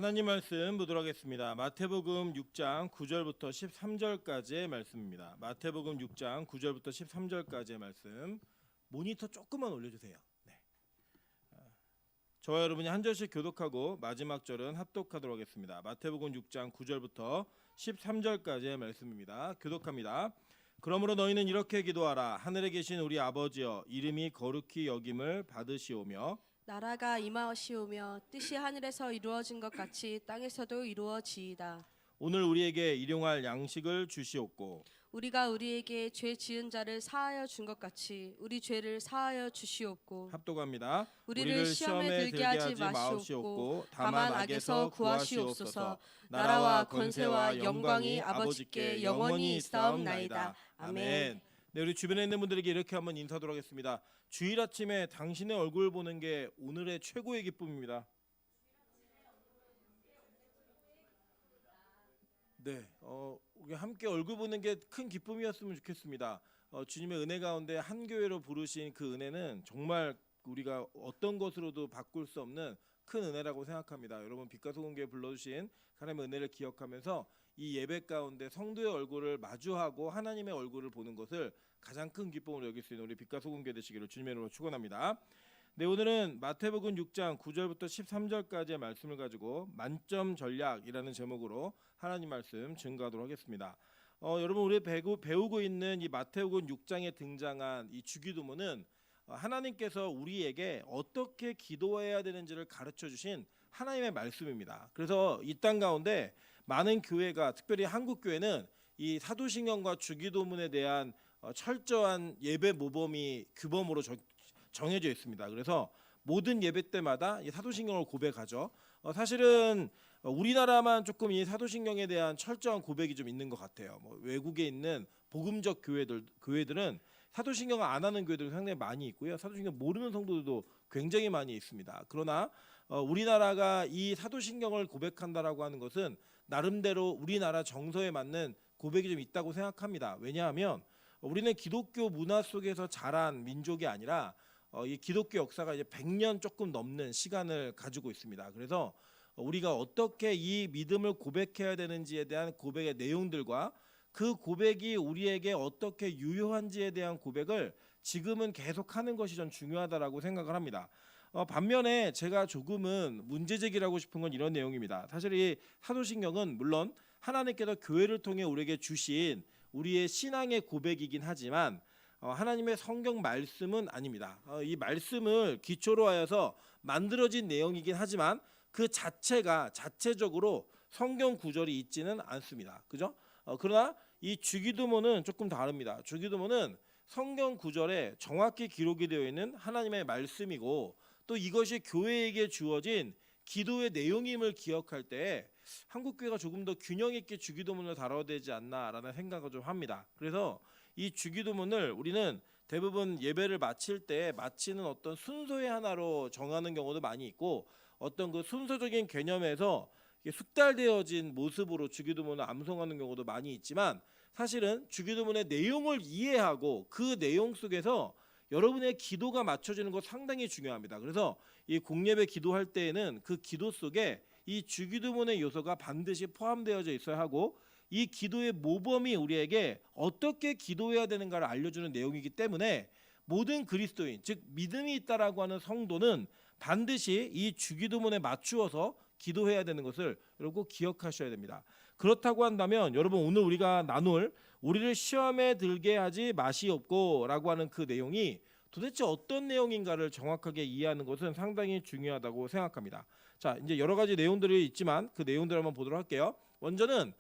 하나님 말씀 보도록 하겠습니다. 마태복음 6장 9절부터 13절까지의 말씀입니다. 마태복음 6장 9절부터 13절까지의 말씀. 모니터 조금만 올려주세요. 네. 저와 여러분이 한 절씩 교독하고 마지막 절은 합독하도록 하겠습니다. 마태복음 6장 9절부터 13절까지의 말씀입니다. 교독합니다. 그러므로 너희는 이렇게 기도하라. 하늘에 계신 우리 아버지여, 이름이 거룩히 여김을 받으시오며 나라가 임하시오며 뜻이 하늘에서 이루어진 것 같이 땅에서도 이루어지이다. 오늘 우리에게 일용할 양식을 주시옵고 우리가 우리에게 죄 지은 자를 사하여 준 것 같이 우리 죄를 사하여 주시옵고 합독합니다. 우리를 시험에 들게 하지 마시옵고 다만 악에서 구하시옵소서. 나라와 권세와 영광이 아버지께 영원히 있사옵나이다. 아멘. 네, 우리 주변에 있는 분들에게 이렇게 한번 인사하도록 하겠습니다. 주일 아침에 당신의 얼굴 보는 게 오늘의 최고의 기쁨입니다. 네, 우리 함께 얼굴 보는 게 큰 기쁨이었으면 좋겠습니다. 주님의 은혜 가운데 한 교회로 부르신 그 은혜는 정말 우리가 어떤 것으로도 바꿀 수 없는 큰 은혜라고 생각합니다. 여러분, 빛과 소금교회 불러주신 하나님의 은혜를 기억하면서 이 예배 가운데 성도의 얼굴을 마주하고 하나님의 얼굴을 보는 것을 가장 큰 기쁨으로 여길 수 있는 우리 빛과 소금교회 되시기를 주님의 이름으로 축원합니다. 네, 오늘은 마태복음 6장 9절부터 13절까지의 말씀을 가지고 만점 전략이라는 제목으로 하나님 말씀 증거하도록 하겠습니다. 여러분, 우리 배우고 있는 이 마태복음 6장에 등장한 이 주기도문은 하나님께서 우리에게 어떻게 기도해야 되는지를 가르쳐 주신 하나님의 말씀입니다. 그래서 이 땅 가운데 많은 교회가, 특별히 한국 교회는 이 사도신경과 주기도문에 대한 철저한 예배 모범이 규범으로 정해져 있습니다. 그래서 모든 예배 때마다 이 사도신경을 고백하죠. 사실은 우리나라만 조금 이 사도신경에 대한 철저한 고백이 좀 있는 것 같아요. 외국에 있는 복음적 교회들은 사도신경을 안 하는 교회들이 상당히 많이 있고요. 사도신경 모르는 성도들도 굉장히 많이 있습니다. 그러나 우리나라가 이 사도신경을 고백한다라고 하는 것은 나름대로 우리나라 정서에 맞는 고백이 좀 있다고 생각합니다. 왜냐하면 우리는 기독교 문화 속에서 자란 민족이 아니라 이 기독교 역사가 이제 100년 조금 넘는 시간을 가지고 있습니다. 그래서 우리가 어떻게 이 믿음을 고백해야 되는지에 대한 고백의 내용들과 그 고백이 우리에게 어떻게 유효한지에 대한 고백을 지금은 계속하는 것이 좀 중요하다라고 생각을 합니다. 반면에 제가 조금은 문제제기라고 싶은 건 이런 내용입니다. 사실 이 사도신경은 물론 하나님께서 교회를 통해 우리에게 주신 우리의 신앙의 고백이긴 하지만 하나님의 성경 말씀은 아닙니다. 이 말씀을 기초로 하여서 만들어진 내용이긴 하지만 그 자체적으로 성경 구절이 있지는 않습니다. 그죠? 그러나 이 주기도문은 조금 다릅니다. 주기도문은 성경 구절에 정확히 기록이 되어 있는 하나님의 말씀이고 또 이것이 교회에게 주어진 기도의 내용임을 기억할 때 한국 교회가 조금 더 균형 있게 주기도문을 다뤄야 되지 않나라는 생각을 좀 합니다. 그래서 이 주기도문을 우리는 대부분 예배를 마칠 때 마치는 어떤 순서의 하나로 정하는 경우도 많이 있고 어떤 그 순서적인 개념에서 숙달되어진 모습으로 주기도문을 암송하는 경우도 많이 있지만 사실은 주기도문의 내용을 이해하고 그 내용 속에서 여러분의 기도가 맞춰지는 것 상당히 중요합니다. 그래서 이 공예배 기도할 때에는 그 기도 속에 이 주기도문의 요소가 반드시 포함되어져 있어야 하고 이 기도의 모범이 우리에게 어떻게 기도해야 되는가를 알려주는 내용이기 때문에 모든 그리스도인, 즉 믿음이 있다라고 하는 성도는 반드시 이 주기도문에 맞추어서 기도해야 되는 것을 여러분 꼭 기억하셔야 됩니다. 그렇다고 한다면 여러분, 오늘 우리가 나눌 우리를 시험에 들게 하지 마시옵고라고 하는 그 내용이 도대체 어떤 내용인가를 정확하게 이해하는 것은 상당히 중요하다고 생각합니다. 자, 이제 여러 가지 내용들이 있지만 그 내용들을 한번 보도록 할게요. 먼저는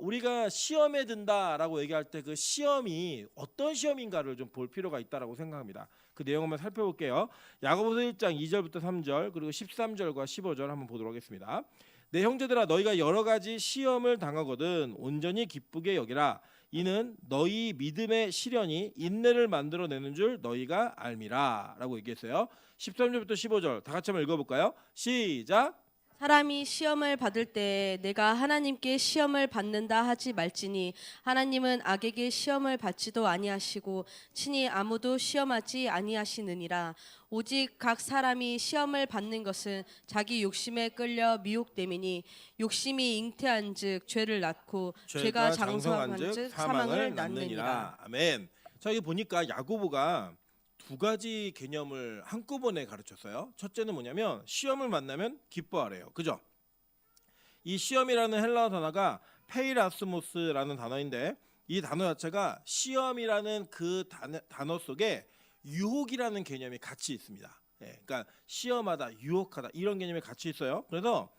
우리가 시험에 든다라고 얘기할 때 그 시험이 어떤 시험인가를 좀 볼 필요가 있다라고 생각합니다. 그 내용 한번 살펴볼게요. 야고보서 1장 2절부터 3절 그리고 13절과 15절 한번 보도록 하겠습니다. 내 형제들아, 너희가 여러 가지 시험을 당하거든 온전히 기쁘게 여기라. 이는 너희 믿음의 시련이 인내를 만들어내는 줄 너희가 알미라 라고 얘기했어요. 13절부터 15절 다 같이 한번 읽어볼까요? 시작. 사람이 시험을 받을 때 내가 하나님께 시험을 받는다 하지 말지니 하나님은 악에게 시험을 받지도 아니하시고 친히 아무도 시험하지 아니하시느니라. 오직 각 사람이 시험을 받는 것은 자기 욕심에 끌려 미혹됨이니 욕심이 잉태한즉 죄를 낳고 죄가 장성한즉 사망을 낳느니라. 아멘. 자, 여기 보니까 야고보가 두 가지 개념을 한꺼번에 가르쳤어요. 첫째는 뭐냐면 시험을 만나면 기뻐하래요. 그죠? 이 시험이라는 헬라어 단어가 페이라스모스라는 단어인데 이 단어 자체가 시험이라는 그 단어 속에 유혹이라는 개념이 같이 있습니다. 그러니까 시험하다, 유혹하다 이런 개념이 같이 있어요. 그래서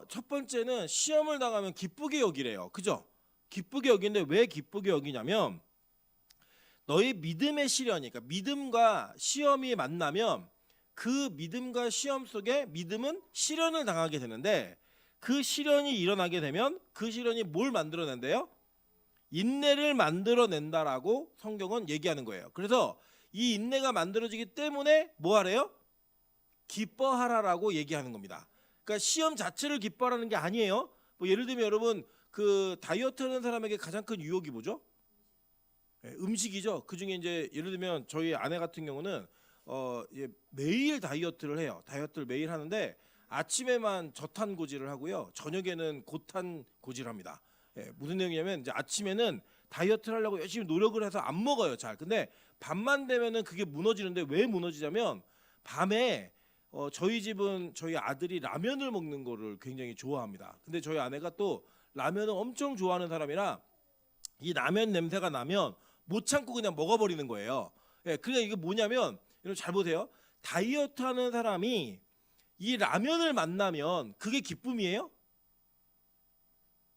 첫 번째는 시험을 당하면 기쁘게 여기래요. 그죠? 기쁘게 여기는데 왜 기쁘게 여기냐면 너희 믿음의 시련이, 그러니까 믿음과 시험이 만나면 그 믿음과 시험 속에 믿음은 시련을 당하게 되는데 그 시련이 일어나게 되면 그 시련이 뭘 만들어낸대요? 인내를 만들어낸다라고 성경은 얘기하는 거예요. 그래서 이 인내가 만들어지기 때문에 뭐 하래요? 기뻐하라라고 얘기하는 겁니다. 그러니까 시험 자체를 기뻐하라는 게 아니에요. 뭐 예를 들면 여러분 그 다이어트 하는 사람에게 가장 큰 유혹이 뭐죠? 음식이죠. 그 중에 이제 예를 들면 저희 아내 같은 경우는 매일 다이어트를 해요. 다이어트를 매일 하는데 아침에만 저탄 고지를 하고요. 저녁에는 고탄 고지를 합니다. 무슨 내용이냐면 이제 아침에는 다이어트를 하려고 열심히 노력을 해서 안 먹어요. 잘. 근데 밤만 되면은 그게 무너지는데 왜 무너지냐면 밤에 저희 집은 저희 아들이 라면을 먹는 거를 굉장히 좋아합니다. 근데 저희 아내가 또 라면을 엄청 좋아하는 사람이라 이 라면 냄새가 나면 못 참고 그냥 먹어버리는 거예요. 그러니까 이게 뭐냐면 여러분 잘 보세요. 다이어트 하는 사람이 이 라면을 만나면 그게 기쁨이에요?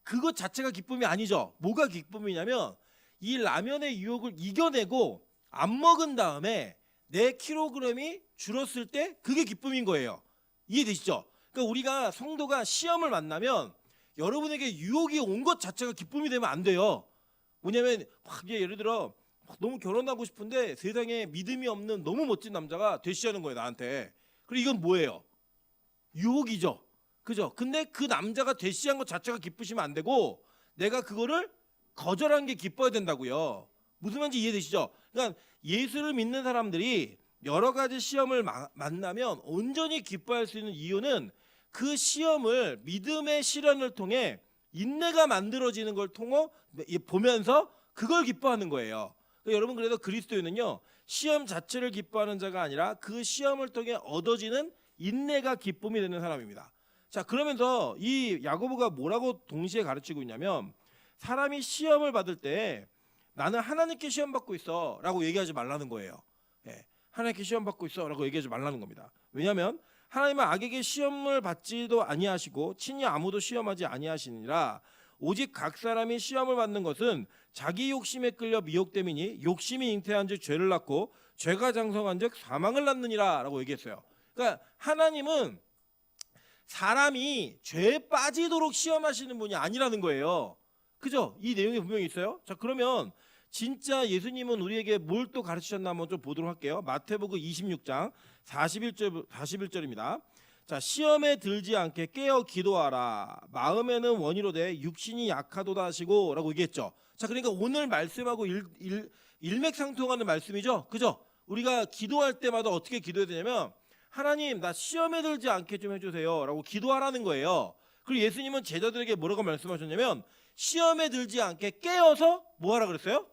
그것 자체가 기쁨이 아니죠. 뭐가 기쁨이냐면 이 라면의 유혹을 이겨내고 안 먹은 다음에 내 킬로그램이 줄었을 때 그게 기쁨인 거예요. 이해되시죠? 그러니까 우리가 성도가 시험을 만나면 여러분에게 유혹이 온 것 자체가 기쁨이 되면 안 돼요. 뭐냐면 막 예를 들어 너무 결혼하고 싶은데 세상에 믿음이 없는 너무 멋진 남자가 대시하는 거예요 나한테. 그리고 이건 뭐예요? 유혹이죠. 그죠? 근데 그 남자가 대시한 것 자체가 기쁘시면 안 되고 내가 그거를 거절한 게 기뻐야 된다고요. 무슨 말인지 이해되시죠? 그러니까 예수를 믿는 사람들이 여러 가지 시험을 만나면 온전히 기뻐할 수 있는 이유는 그 시험을 믿음의 시련을 통해 인내가 만들어지는 걸 보면서 그걸 기뻐하는 거예요. 그러니까 여러분 그래서 그리스도인은요 시험 자체를 기뻐하는 자가 아니라 그 시험을 통해 얻어지는 인내가 기쁨이 되는 사람입니다. 자, 그러면서 이 야고보가 뭐라고 동시에 가르치고 있냐면 사람이 시험을 받을 때 나는 하나님께 시험 받고 있어라고 얘기하지 말라는 거예요. 하나님께 시험 받고 있어라고 얘기하지 말라는 겁니다. 왜냐하면 하나님은 악에게 시험을 받지도 아니하시고 친히 아무도 시험하지 아니하시니라. 오직 각 사람이 시험을 받는 것은 자기 욕심에 끌려 미혹됨이니 욕심이 잉태한즉 죄를 낳고 죄가 장성한즉 사망을 낳느니라라고 얘기했어요. 그러니까 하나님은 사람이 죄에 빠지도록 시험하시는 분이 아니라는 거예요. 그죠? 이 내용이 분명히 있어요. 자, 그러면 진짜 예수님은 우리에게 뭘 또 가르치셨나 한번 좀 보도록 할게요. 마태복음 26장 41절입니다. 자, 시험에 들지 않게 깨어 기도하라. 마음에는 원이로되 육신이 약하도다 하시고라고 얘기했죠. 자, 그러니까 오늘 말씀하고 일맥상통하는 말씀이죠. 그죠? 우리가 기도할 때마다 어떻게 기도해야 되냐면 하나님 나 시험에 들지 않게 좀 해주세요 라고 기도하라는 거예요. 그리고 예수님은 제자들에게 뭐라고 말씀하셨냐면 시험에 들지 않게 깨어서 뭐하라 그랬어요?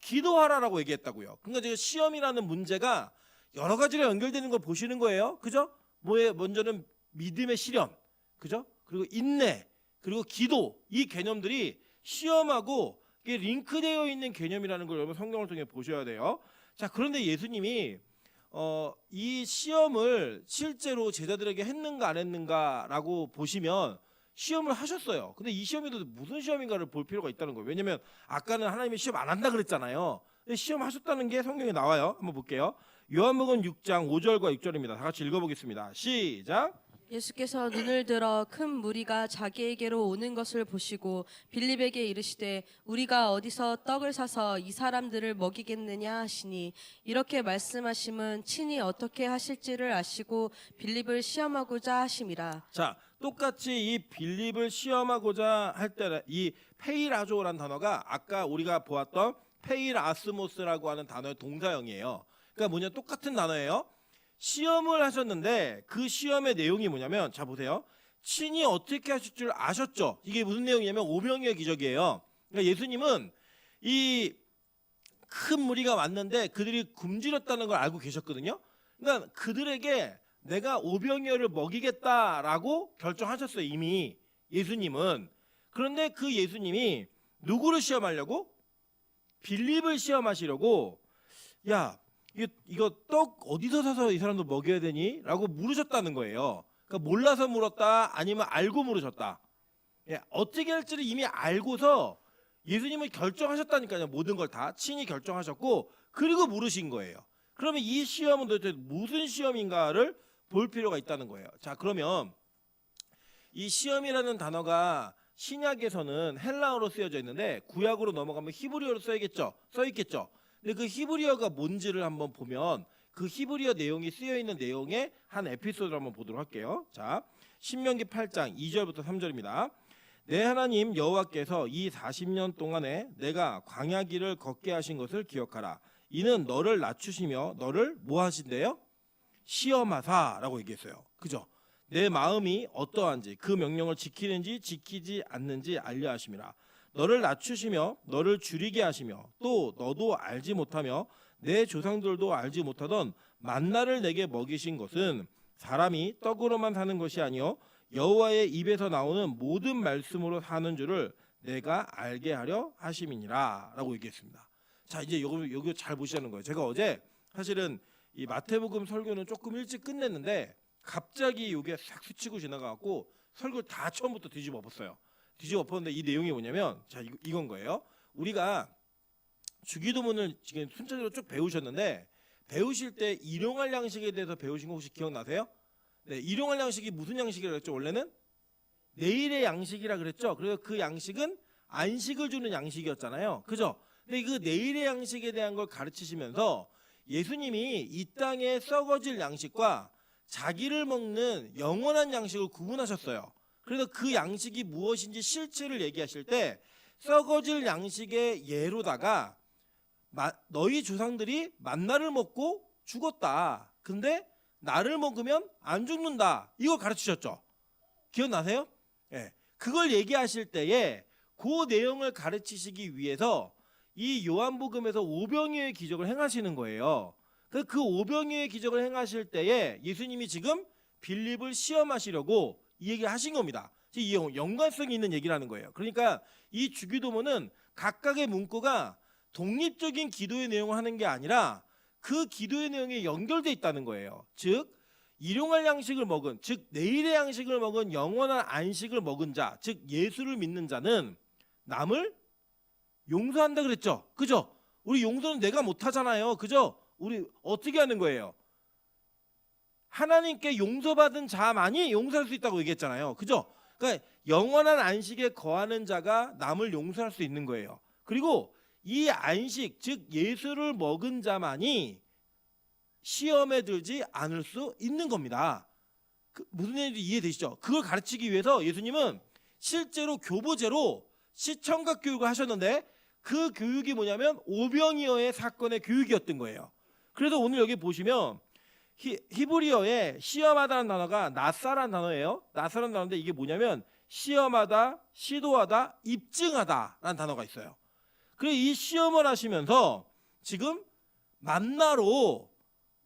기도하라라고 얘기했다고요. 그러니까 지금 시험이라는 문제가 여러 가지로 연결되는 걸 보시는 거예요. 그죠? 뭐에 먼저는 믿음의 시련, 그죠? 그리고 인내, 그리고 기도, 이 개념들이 시험하고 이게 링크되어 있는 개념이라는 걸 여러분 성경을 통해 보셔야 돼요. 자, 그런데 예수님이 이 시험을 실제로 제자들에게 했는가 안 했는가라고 보시면 시험을 하셨어요. 근데 이 시험에도 무슨 시험인가를 볼 필요가 있다는 거예요. 왜냐하면 아까는 하나님이 시험 안 한다 그랬잖아요. 시험 하셨다는 게 성경에 나와요. 한번 볼게요. 요한복음 6장 5절과 6절입니다. 다 같이 읽어보겠습니다. 시작. 예수께서 눈을 들어 큰 무리가 자기에게로 오는 것을 보시고 빌립에게 이르시되 우리가 어디서 떡을 사서 이 사람들을 먹이겠느냐 하시니 이렇게 말씀하심은 친히 어떻게 하실지를 아시고 빌립을 시험하고자 하심이라. 자, 똑같이 이 빌립을 시험하고자 할 때 이 페이라조라는 단어가 아까 우리가 보았던 페이라스모스라고 하는 단어의 동사형이에요. 그러니까 뭐냐, 똑같은 단어예요. 시험을 하셨는데 그 시험의 내용이 뭐냐면, 자 보세요. 친히 어떻게 하실 줄 아셨죠? 이게 무슨 내용이냐면 오병이어 기적이에요. 그러니까 예수님은 이 큰 무리가 왔는데 그들이 굶주렸다는 걸 알고 계셨거든요. 그러니까 그들에게 내가 오병이어를 먹이겠다라고 결정하셨어요, 이미 예수님은. 그런데 그 예수님이 누구를 시험하려고? 빌립을 시험하시려고, 야, 이거 떡 어디서 사서 이 사람들 먹여야 되니? 라고 물으셨다는 거예요. 그러니까 몰라서 물었다, 아니면 알고 물으셨다. 예, 어떻게 할지를 이미 알고서 예수님은 결정하셨다니까요. 모든 걸 다 친히 결정하셨고, 그리고 물으신 거예요. 그러면 이 시험은 도대체 무슨 시험인가를 볼 필요가 있다는 거예요. 자, 그러면 이 시험이라는 단어가 신약에서는 헬라어로 쓰여져 있는데 구약으로 넘어가면 히브리어로 써 있겠죠. 근데 그 히브리어가 뭔지를 한번 보면 그 히브리어 내용이 쓰여 있는 내용의 한 에피소드를 한번 보도록 할게요. 자, 신명기 8장 2절부터 3절입니다. 내 하나님 여호와께서 이 40년 동안에 내가 광야 길을 걷게 하신 것을 기억하라. 이는 너를 낮추시며 너를 뭐 하신대요? 시험하사라고 얘기했어요. 그죠? 내 마음이 어떠한지 그 명령을 지키는지 지키지 않는지 알려 하심이라. 너를 낮추시며 너를 줄이게 하시며 또 너도 알지 못하며 내 조상들도 알지 못하던 만나를 내게 먹이신 것은 사람이 떡으로만 사는 것이 아니요 여호와의 입에서 나오는 모든 말씀으로 사는 줄을 내가 알게 하려 하심이니라 라고 얘기했습니다. 자, 이제 여기 잘 보시라는 거예요. 제가 어제 사실은 이 마태복음 설교는 조금 일찍 끝냈는데 갑자기 이게 싹 스치고 지나가고 설교를 다 처음부터 뒤집어 엎었어요. 뒤집어 엎었는데 이 내용이 뭐냐면, 자, 이건 거예요. 우리가 주기도문을 지금 순차적으로 쭉 배우셨는데 배우실 때 일용할 양식에 대해서 배우신 거 혹시 기억나세요? 네, 일용할 양식이 무슨 양식이라고 했죠? 원래는 내일의 양식이라 그랬죠. 그래서 그 양식은 안식을 주는 양식이었잖아요. 그죠? 근데 그 내일의 양식에 대한 걸 가르치시면서 예수님이 이 땅에 썩어질 양식과 자기를 먹는 영원한 양식을 구분하셨어요. 그래서 그 양식이 무엇인지 실체를 얘기하실 때 썩어질 양식의 예로다가 너희 조상들이 만나를 먹고 죽었다. 근데 나를 먹으면 안 죽는다. 이걸 가르치셨죠. 기억나세요? 예. 그걸 얘기하실 때에 그 내용을 가르치시기 위해서 이 요한복음에서 오병이어의 기적을 행하시는 거예요. 그 오병이어의 기적을 행하실 때에 예수님이 지금 빌립을 시험하시려고 이 얘기를 하신 겁니다. 이 연관성이 있는 얘기라는 거예요. 그러니까 이 주기도문은 각각의 문구가 독립적인 기도의 내용을 하는 게 아니라 그 기도의 내용에 연결돼 있다는 거예요. 즉 일용할 양식을 먹은, 즉 내일의 양식을 먹은 영원한 안식을 먹은 자, 즉 예수를 믿는 자는 남을 용서한다 그랬죠. 그죠? 우리 용서는 내가 못하잖아요. 그죠? 우리 어떻게 하는 거예요? 하나님께 용서받은 자만이 용서할 수 있다고 얘기했잖아요. 그죠? 그러니까 영원한 안식에 거하는 자가 남을 용서할 수 있는 거예요. 그리고 이 안식, 즉 예수를 먹은 자만이 시험에 들지 않을 수 있는 겁니다. 무슨 얘기인지 이해되시죠? 그걸 가르치기 위해서 예수님은 실제로 교보제로 시청각 교육을 하셨는데 그 교육이 뭐냐면 오병이어의 사건의 교육이었던 거예요. 그래서 오늘 여기 보시면 히브리어에 시험하다는 단어가 나사라는 단어예요. 나사라는 단어인데 이게 뭐냐면 시험하다, 시도하다, 입증하다라는 단어가 있어요. 그래서 이 시험을 하시면서 지금 만나로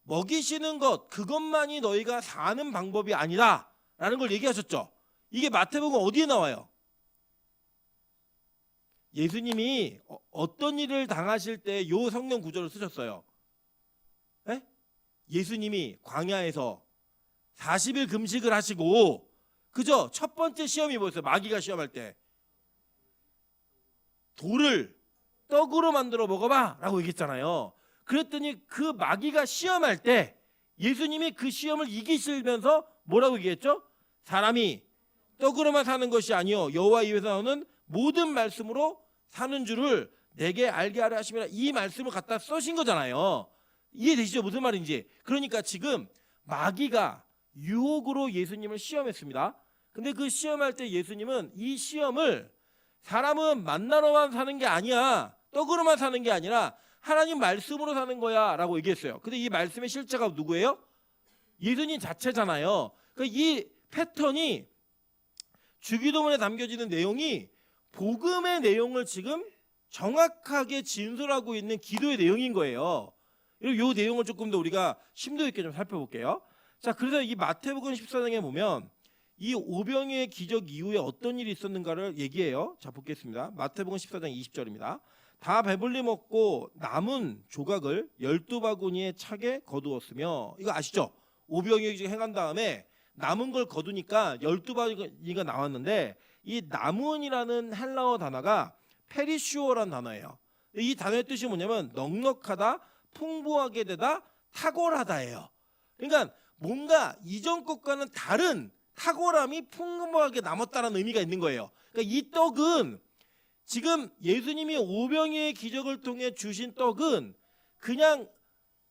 먹이시는 것, 그것만이 너희가 사는 방법이 아니다라는 걸 얘기하셨죠. 이게 마태복음 어디에 나와요? 예수님이 어떤 일을 당하실 때 요 성경 구절을 쓰셨어요. 에? 예수님이 광야에서 40일 금식을 하시고, 그죠? 첫 번째 시험이 뭐였어요? 마귀가 시험할 때 돌을 떡으로 만들어 먹어봐 라고 얘기했잖아요. 그랬더니 그 마귀가 시험할 때 예수님이 그 시험을 이기시면서 뭐라고 얘기했죠? 사람이 떡으로만 사는 것이 아니요 여호와 입에서 나오는 모든 말씀으로 사는 줄을 내게 알게 하려 하심이라. 이 말씀을 갖다 써신 거잖아요. 이해되시죠? 무슨 말인지. 그러니까 지금 마귀가 유혹으로 예수님을 시험했습니다. 근데 그 시험할 때 예수님은 이 시험을 사람은 만나러만 사는 게 아니야, 떡으로만 사는 게 아니라 하나님 말씀으로 사는 거야 라고 얘기했어요. 근데 이 말씀의 실체가 누구예요? 예수님 자체잖아요. 그러니까 이 패턴이 주기도문에 담겨지는 내용이 복음의 내용을 지금 정확하게 진술하고 있는 기도의 내용인 거예요. 이 내용을 조금 더 우리가 심도 있게 좀 살펴볼게요. 자, 그래서 이 마태복음 14장에 보면 이 오병이의 기적 이후에 어떤 일이 있었는가를 얘기해요. 자, 보겠습니다. 마태복음 14장 20절입니다. 다 배불리 먹고 남은 조각을 12바구니에 차게 거두었으며, 이거 아시죠? 오병이의 기적 행한 다음에 남은 걸 거두니까 12바구니가 나왔는데, 이 남은이라는 헬라어 단어가 페리슈어라는 단어예요. 이 단어의 뜻이 뭐냐면 넉넉하다, 풍부하게 되다, 탁월하다예요. 그러니까 뭔가 이전 것과는 다른 탁월함이 풍부하게 남았다는 의미가 있는 거예요. 그러니까 이 떡은 지금 예수님이 오병이의 기적을 통해 주신 떡은 그냥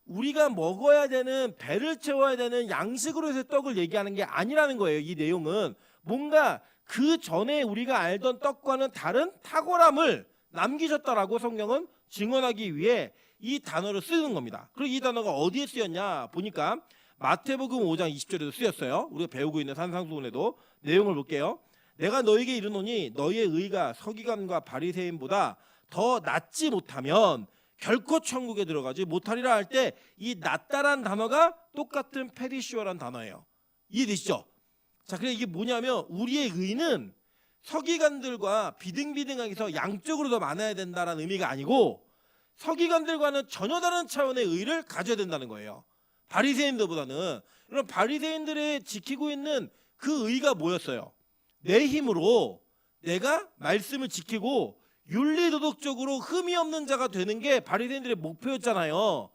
우리가 먹어야 되는, 배를 채워야 되는 양식으로 해서 떡을 얘기하는 게 아니라는 거예요. 이 내용은 뭔가 그 전에 우리가 알던 떡과는 다른 탁월함을 남기셨다라고 성경은 증언하기 위해 이 단어를 쓰는 겁니다. 그리고 이 단어가 어디에 쓰였냐 보니까 마태복음 5장 20절에도 쓰였어요. 우리가 배우고 있는 산상수훈에도. 내용을 볼게요. 내가 너에게 이르노니 너희의 의가 서기관과 바리새인보다 더 낫지 못하면 결코 천국에 들어가지 못하리라 할 때 이 낫다란 단어가 똑같은 페리시오란 단어예요. 이해되시죠? 자, 그래 이게 뭐냐면 우리의 의는 서기관들과 비등비등하게 해서 양쪽으로 더 많아야 된다는 의미가 아니고 서기관들과는 전혀 다른 차원의 의를 가져야 된다는 거예요. 바리새인들보다는. 그럼 바리새인들의 지키고 있는 그 의가 뭐였어요? 내 힘으로 내가 말씀을 지키고 윤리도덕적으로 흠이 없는 자가 되는 게 바리새인들의 목표였잖아요.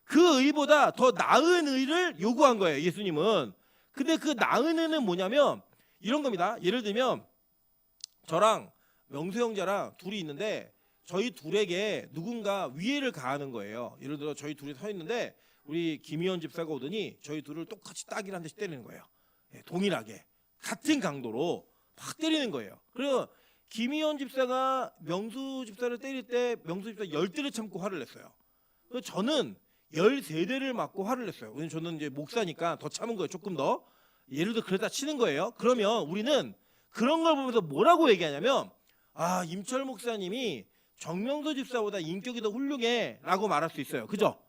그 의보다 더 나은 의를 요구한 거예요, 예수님은. 근데 그 나은 의는 뭐냐면 이런 겁니다. 예를 들면 저랑 명수 형제랑 둘이 있는데 저희 둘에게 누군가 위해를 가하는 거예요. 예를 들어 저희 둘이 서 있는데 우리 김희원 집사가 오더니 저희 둘을 똑같이 딱이를 한 대씩 때리는 거예요. 동일하게 같은 강도로 확 때리는 거예요. 그리고 김희원 집사가 명수 집사를 때릴 때 명수 집사 10대를 참고 화를 냈어요. 그래서 저는 13대를 맞고 화를 냈어요. 왜냐면 저는 이제 목사니까 더 참은 거예요. 조금 더. 예를 들어 그러다 치는 거예요. 그러면 우리는 그런 걸 보면서 뭐라고 얘기하냐면 아, 임철 목사님이 정명도 집사보다 인격이 더 훌륭해 라고 말할 수 있어요. 그죠?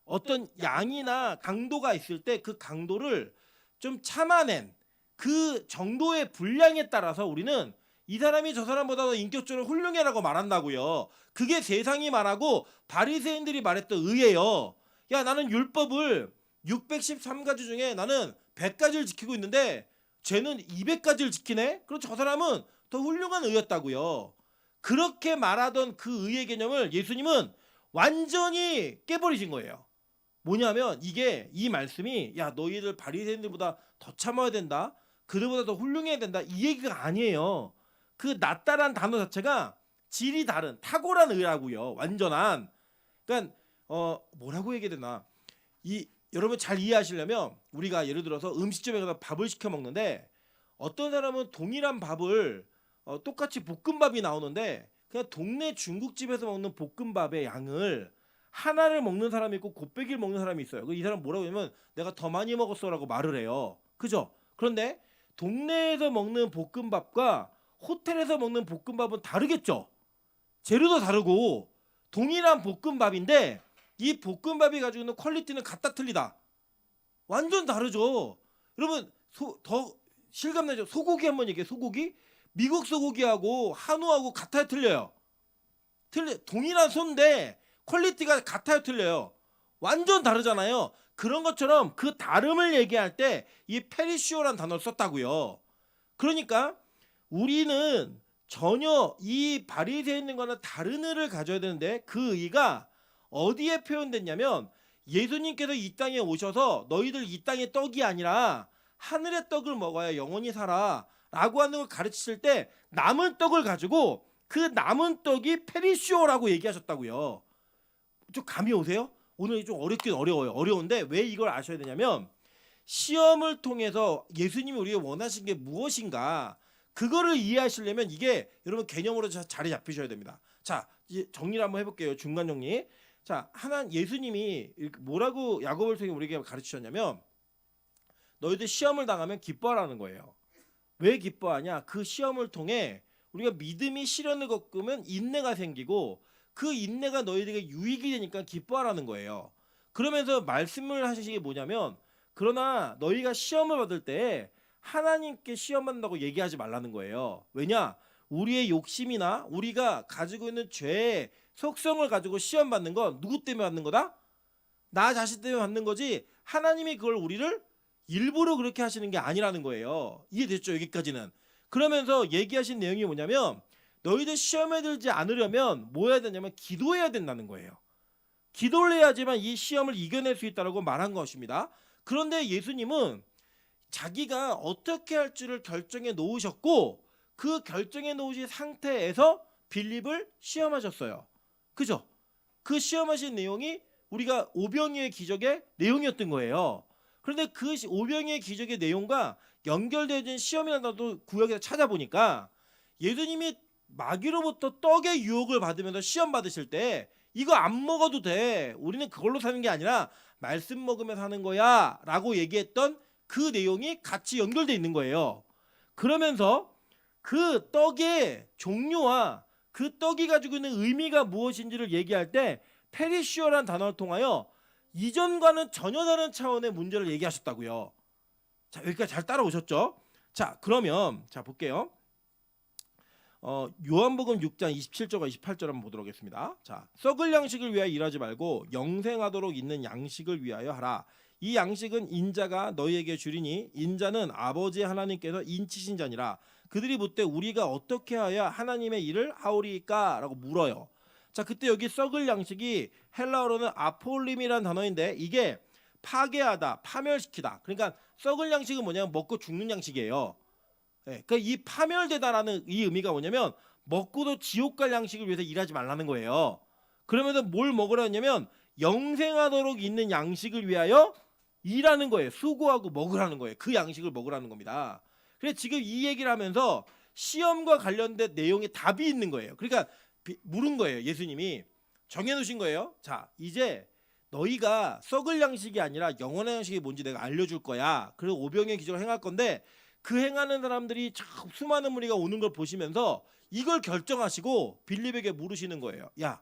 어떤 양이나 강도가 있을 때 그 강도를 좀 참아낸 그 정도의 분량에 따라서 우리는 이 사람이 저 사람보다 더 인격적으로 훌륭해라고 말한다고요. 그게 세상이 말하고 바리새인들이 말했던 의예요. 야, 나는 율법을 613가지 중에 나는 100가지를 지키고 있는데 쟤는 200가지를 지키네? 그럼 저 사람은 더 훌륭한 의였다고요. 그렇게 말하던 그 의의 개념을 예수님은 완전히 깨버리신 거예요. 뭐냐면 이게 이 말씀이 야, 너희들 바리새인들보다 더 참아야 된다, 그들보다 더 훌륭해야 된다, 이 얘기가 아니에요. 그 낫다란 단어 자체가 질이 다른 탁월한 의라고요. 완전한. 그러니까 뭐라고 얘기해야 되나, 여러분 잘 이해하시려면 우리가 예를 들어서 음식점에 가서 밥을 시켜 먹는데 어떤 사람은 동일한 밥을 똑같이 볶음밥이 나오는데 그냥 동네 중국집에서 먹는 볶음밥의 양을 하나를 먹는 사람이 있고 곱빼기를 먹는 사람이 있어요. 이 사람 뭐라고 하냐면 내가 더 많이 먹었어라고 말을 해요. 그죠? 그런데 동네에서 먹는 볶음밥과 호텔에서 먹는 볶음밥은 다르겠죠? 재료도 다르고 동일한 볶음밥인데 이 볶음밥이 가지고 있는 퀄리티는 같다 틀리다. 완전 다르죠. 여러분 더 실감나죠? 소고기 한번 얘기해. 소고기? 미국 소고기하고 한우하고 같아요, 틀려요? 동일한 소인데 퀄리티가 같아요, 틀려요? 완전 다르잖아요. 그런 것처럼 그 다름을 얘기할 때 이 페리시오라는 단어를 썼다고요. 그러니까 우리는 전혀 이 바리새인들과는 다른 의를 가져야 되는데 그 의가 어디에 표현됐냐면 예수님께서 이 땅에 오셔서 너희들 이 땅의 떡이 아니라 하늘의 떡을 먹어야 영원히 살아라고 하는 걸 가르치실 때 남은 떡을 가지고 그 남은 떡이 페리시오라고 얘기하셨다고요. 좀 감이 오세요? 오늘 좀 어렵긴 어려워요. 어려운데 왜 이걸 아셔야 되냐면 시험을 통해서 예수님이 우리가 원하신 게 무엇인가 그거를 이해하시려면 이게 여러분 개념으로 자리 잡히셔야 됩니다. 자, 이제 정리를 한번 해볼게요. 중간 정리. 자, 예수님이 뭐라고 야고보를 통해 우리에게 가르치셨냐면 너희들 시험을 당하면 기뻐하라는 거예요. 왜 기뻐하냐? 그 시험을 통해 우리가 믿음이 시련을 겪으면 인내가 생기고 그 인내가 너희들에게 유익이 되니까 기뻐하라는 거예요. 그러면서 말씀을 하시는 게 뭐냐면 그러나 너희가 시험을 받을 때 하나님께 시험 받는다고 얘기하지 말라는 거예요. 왜냐? 우리의 욕심이나 우리가 가지고 있는 죄의 속성을 가지고 시험 받는 건 누구 때문에 받는 거다? 나 자신 때문에 받는 거지 하나님이 그걸 우리를 일부러 그렇게 하시는 게 아니라는 거예요. 이해됐죠? 여기까지는. 그러면서 얘기하신 내용이 뭐냐면 너희들 시험에 들지 않으려면 뭐 해야 되냐면 기도해야 된다는 거예요. 기도를 해야지만 이 시험을 이겨낼 수 있다고 말한 것입니다. 그런데 예수님은 자기가 어떻게 할 줄을 결정해 놓으셨고 그 결정해 놓으신 상태에서 빌립을 시험하셨어요. 그죠? 그 시험하신 내용이 우리가 오병이의 기적의 내용이었던 거예요. 그런데 그 오병이의 기적의 내용과 연결되어진 시험이라도 구역에서 찾아보니까 예수님이 마귀로부터 떡의 유혹을 받으면서 시험 받으실 때 이거 안 먹어도 돼. 우리는 그걸로 사는 게 아니라 말씀 먹으면서 하는 거야 라고 얘기했던 그 내용이 같이 연결되어 있는 거예요. 그러면서 그 떡의 종류와 그 떡이 가지고 있는 의미가 무엇인지를 얘기할 때 페리시오라는 단어를 통하여 이전과는 전혀 다른 차원의 문제를 얘기하셨다고요. 자, 여기까지 잘 따라오셨죠? 자, 그러면 자 볼게요. 요한복음 6장 27절과 28절 한번 보도록 하겠습니다. 자, 썩을 양식을 위하여 일하지 말고 영생하도록 있는 양식을 위하여 하라. 이 양식은 인자가 너희에게 주리니 인자는 아버지 하나님께서 인치신 자니라. 그들이 묻되 우리가 어떻게 하여 하나님의 일을 하오리까? 라고 물어요. 자, 그때 여기 썩을 양식이 헬라어로는 아폴림이라는 단어인데 이게 파괴하다, 파멸시키다. 그러니까 썩을 양식은 뭐냐면 먹고 죽는 양식이에요. 네, 그러니까 이 파멸되다라는 이 의미가 뭐냐면 먹고도 지옥 갈 양식을 위해서 일하지 말라는 거예요. 그러면서 뭘 먹으라냐면 영생하도록 있는 양식을 위하여 일하는 거예요. 수고하고 먹으라는 거예요. 그 양식을 먹으라는 겁니다. 그래서 지금 이 얘기를 하면서 시험과 관련된 내용에 답이 있는 거예요. 그러니까 물은 거예요. 예수님이 정해놓으신 거예요. 자, 이제 너희가 썩을 양식이 아니라 영원한 양식이 뭔지 내가 알려줄 거야. 그리고 오병의 기적을 행할 건데 그 행하는 사람들이 수많은 무리가 오는 걸 보시면서 이걸 결정하시고 빌립에게 물으시는 거예요. 야,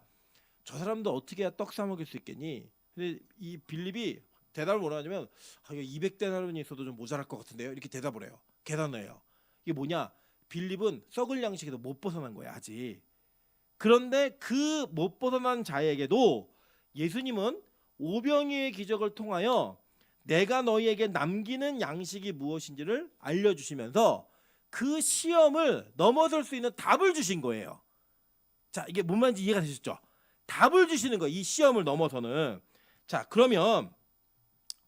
저 사람도 어떻게 해야 떡 사 먹일 수 있겠니? 근데 이 빌립이 대답을 뭐라 하냐면 200데나리온이 있어도 좀 모자랄 것 같은데요. 이렇게 대답을 해요. 계산해요. 이게 뭐냐? 빌립은 썩을 양식에도 못 벗어난 거야 아직. 그런데 그 못 벗어난 자에게도 예수님은 오병이의 기적을 통하여 내가 너희에게 남기는 양식이 무엇인지를 알려주시면서 그 시험을 넘어설 수 있는 답을 주신 거예요. 자, 이게 뭔 말인지 이해가 되셨죠? 답을 주시는 거예요. 이 시험을 넘어서는. 자, 그러면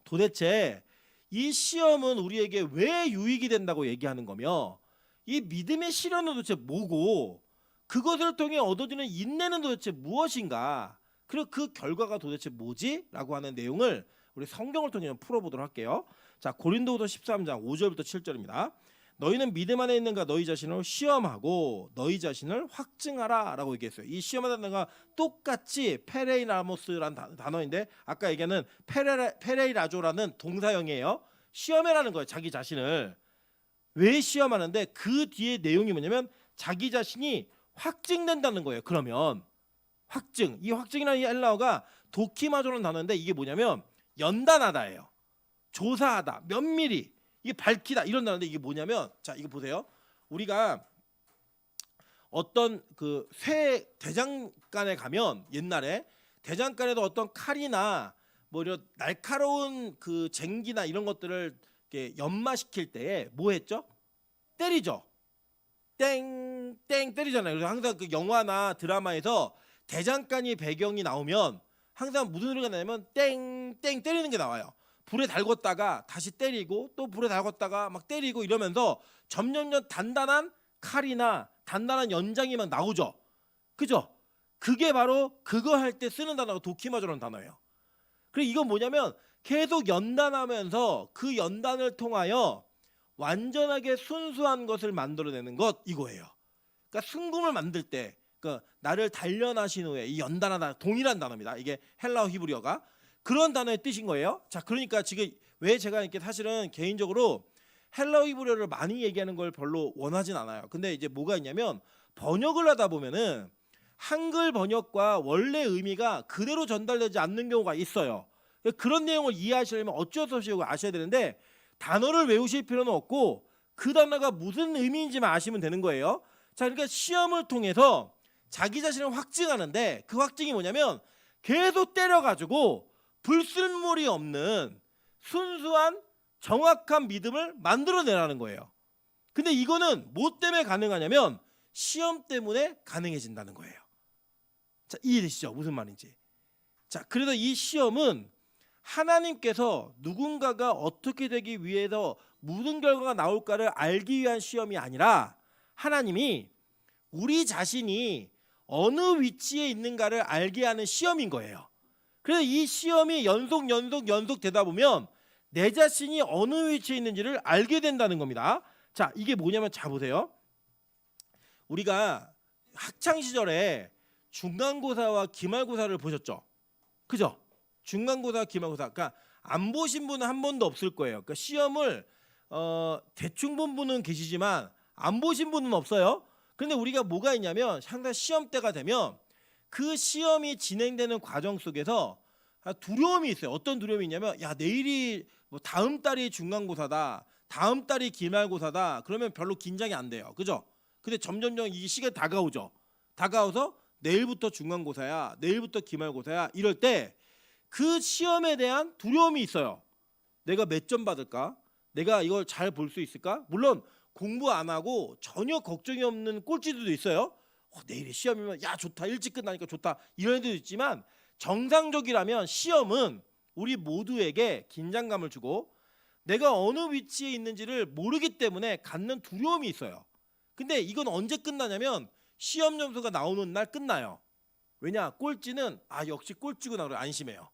도대체 이 시험은 우리에게 왜 유익이 된다고 얘기하는 거며 이 믿음의 시련은 도대체 뭐고 그것을 통해 얻어지는 인내는 도대체 무엇인가? 그리고 그 결과가 도대체 뭐지? 라고 하는 내용을 우리 성경을 통해 풀어보도록 할게요. 자, 고린도후서 13장 5절부터 7절입니다. 너희는 믿음 안에 있는가 너희 자신을 시험하고 너희 자신을 확증하라 라고 얘기했어요. 이 시험하다는 단어가 똑같이 페레이라모스라는 단어인데 아까 얘기하는 페레이라조라는 동사형이에요. 시험해라는 거예요. 자기 자신을. 왜 시험하는데 그 뒤에 내용이 뭐냐면 자기 자신이 확증된다는 거예요. 그러면 확증, 이 확증이라는 이 헬라어가 도키마조라는 단어인데 이게 뭐냐면 연단하다예요. 조사하다, 면밀히, 이게 밝히다 이런 단어인데 이게 뭐냐면 자 이거 보세요. 우리가 어떤 그 쇠 대장간에 가면 옛날에 대장간에도 어떤 칼이나 뭐 이런 날카로운 그 쟁기나 이런 것들을 이렇게 연마시킬 때에 뭐 했죠? 때리죠. 땡땡 때리잖아요. 그래서 항상 그 영화나 드라마에서 대장간이 배경이 나오면 항상 무슨 소리가 나냐면 땡땡 때리는 게 나와요. 불에 달궜다가 다시 때리고 또 불에 달궜다가 막 때리고 이러면서 점점점 단단한 칼이나 단단한 연장이 막 나오죠. 그죠? 그게 바로 그거 할 때 쓰는 단어가 도키마조라는 단어예요. 그리고 이건 뭐냐면 계속 연단하면서 그 연단을 통하여 완전하게 순수한 것을 만들어내는 것 이거예요. 그러니까 순금을 만들 때 나를 단련하신 후에 이 연단하다 동일한 단어입니다. 이게 헬라어 히브리어가 그런 단어의 뜻인 거예요. 자, 그러니까 지금 왜 제가 이렇게 사실은 개인적으로 헬라어 히브리어를 많이 얘기하는 걸 별로 원하진 않아요. 근데 이제 뭐가 있냐면 번역을 하다 보면은 한글 번역과 원래 의미가 그대로 전달되지 않는 경우가 있어요. 그런 내용을 이해하시려면 어쩔 수 없이 아셔야 되는데 단어를 외우실 필요는 없고 그 단어가 무슨 의미인지만 아시면 되는 거예요. 자, 그러니까 시험을 통해서 자기 자신을 확증하는데 그 확증이 뭐냐면 계속 때려가지고 불순물이 없는 순수한 정확한 믿음을 만들어내라는 거예요. 근데 이거는 뭐 때문에 가능하냐면 시험 때문에 가능해진다는 거예요. 자, 이해되시죠? 무슨 말인지. 자, 그래서 이 시험은 하나님께서 누군가가 어떻게 되기 위해서 무슨 결과가 나올까를 알기 위한 시험이 아니라 하나님이 우리 자신이 어느 위치에 있는가를 알게 하는 시험인 거예요. 그래서 이 시험이 연속 되다 보면 내 자신이 어느 위치에 있는지를 알게 된다는 겁니다. 자, 이게 뭐냐면 자 보세요. 우리가 학창 시절에 중간고사와 기말고사를 보셨죠? 그죠? 중간고사, 기말고사. 그러니까 안 보신 분은 한 번도 없을 거예요. 그러니까 시험을 대충 본 분은 계시지만 안 보신 분은 없어요. 그런데 우리가 뭐가 있냐면 항상 시험 때가 되면 그 시험이 진행되는 과정 속에서 두려움이 있어요. 어떤 두려움이 있냐면 야, 내일이 뭐 다음 달이 중간고사다. 다음 달이 기말고사다. 그러면 별로 긴장이 안 돼요. 그죠? 근데 점점점 이 시간이 다가오죠. 다가와서 내일부터 중간고사야. 내일부터 기말고사야. 이럴 때 그 시험에 대한 두려움이 있어요. 내가 몇 점 받을까? 내가 이걸 잘 볼 수 있을까? 물론 공부 안 하고 전혀 걱정이 없는 꼴찌들도 있어요. 내일이 시험이면 야 좋다. 일찍 끝나니까 좋다. 이런 애들도 있지만 정상적이라면 시험은 우리 모두에게 긴장감을 주고 내가 어느 위치에 있는지를 모르기 때문에 갖는 두려움이 있어요. 근데 이건 언제 끝나냐면 시험 점수가 나오는 날 끝나요. 왜냐? 꼴찌는 역시 꼴찌구나 그래 안심해요.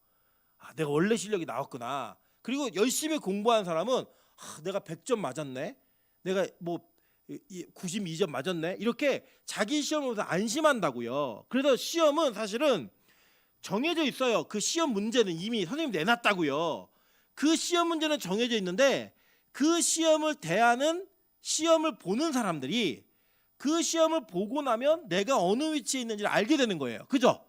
내가 원래 실력이 나왔구나. 그리고 열심히 공부한 사람은 내가 100점 맞았네. 내가 뭐 92점 맞았네. 이렇게 자기 시험을 보면서 안심한다고요. 그래서 시험은 사실은 정해져 있어요. 그 시험 문제는 이미 선생님이 내놨다고요. 그 시험 문제는 정해져 있는데 그 시험을 대하는 시험을 보는 사람들이 그 시험을 보고 나면 내가 어느 위치에 있는지를 알게 되는 거예요. 그죠?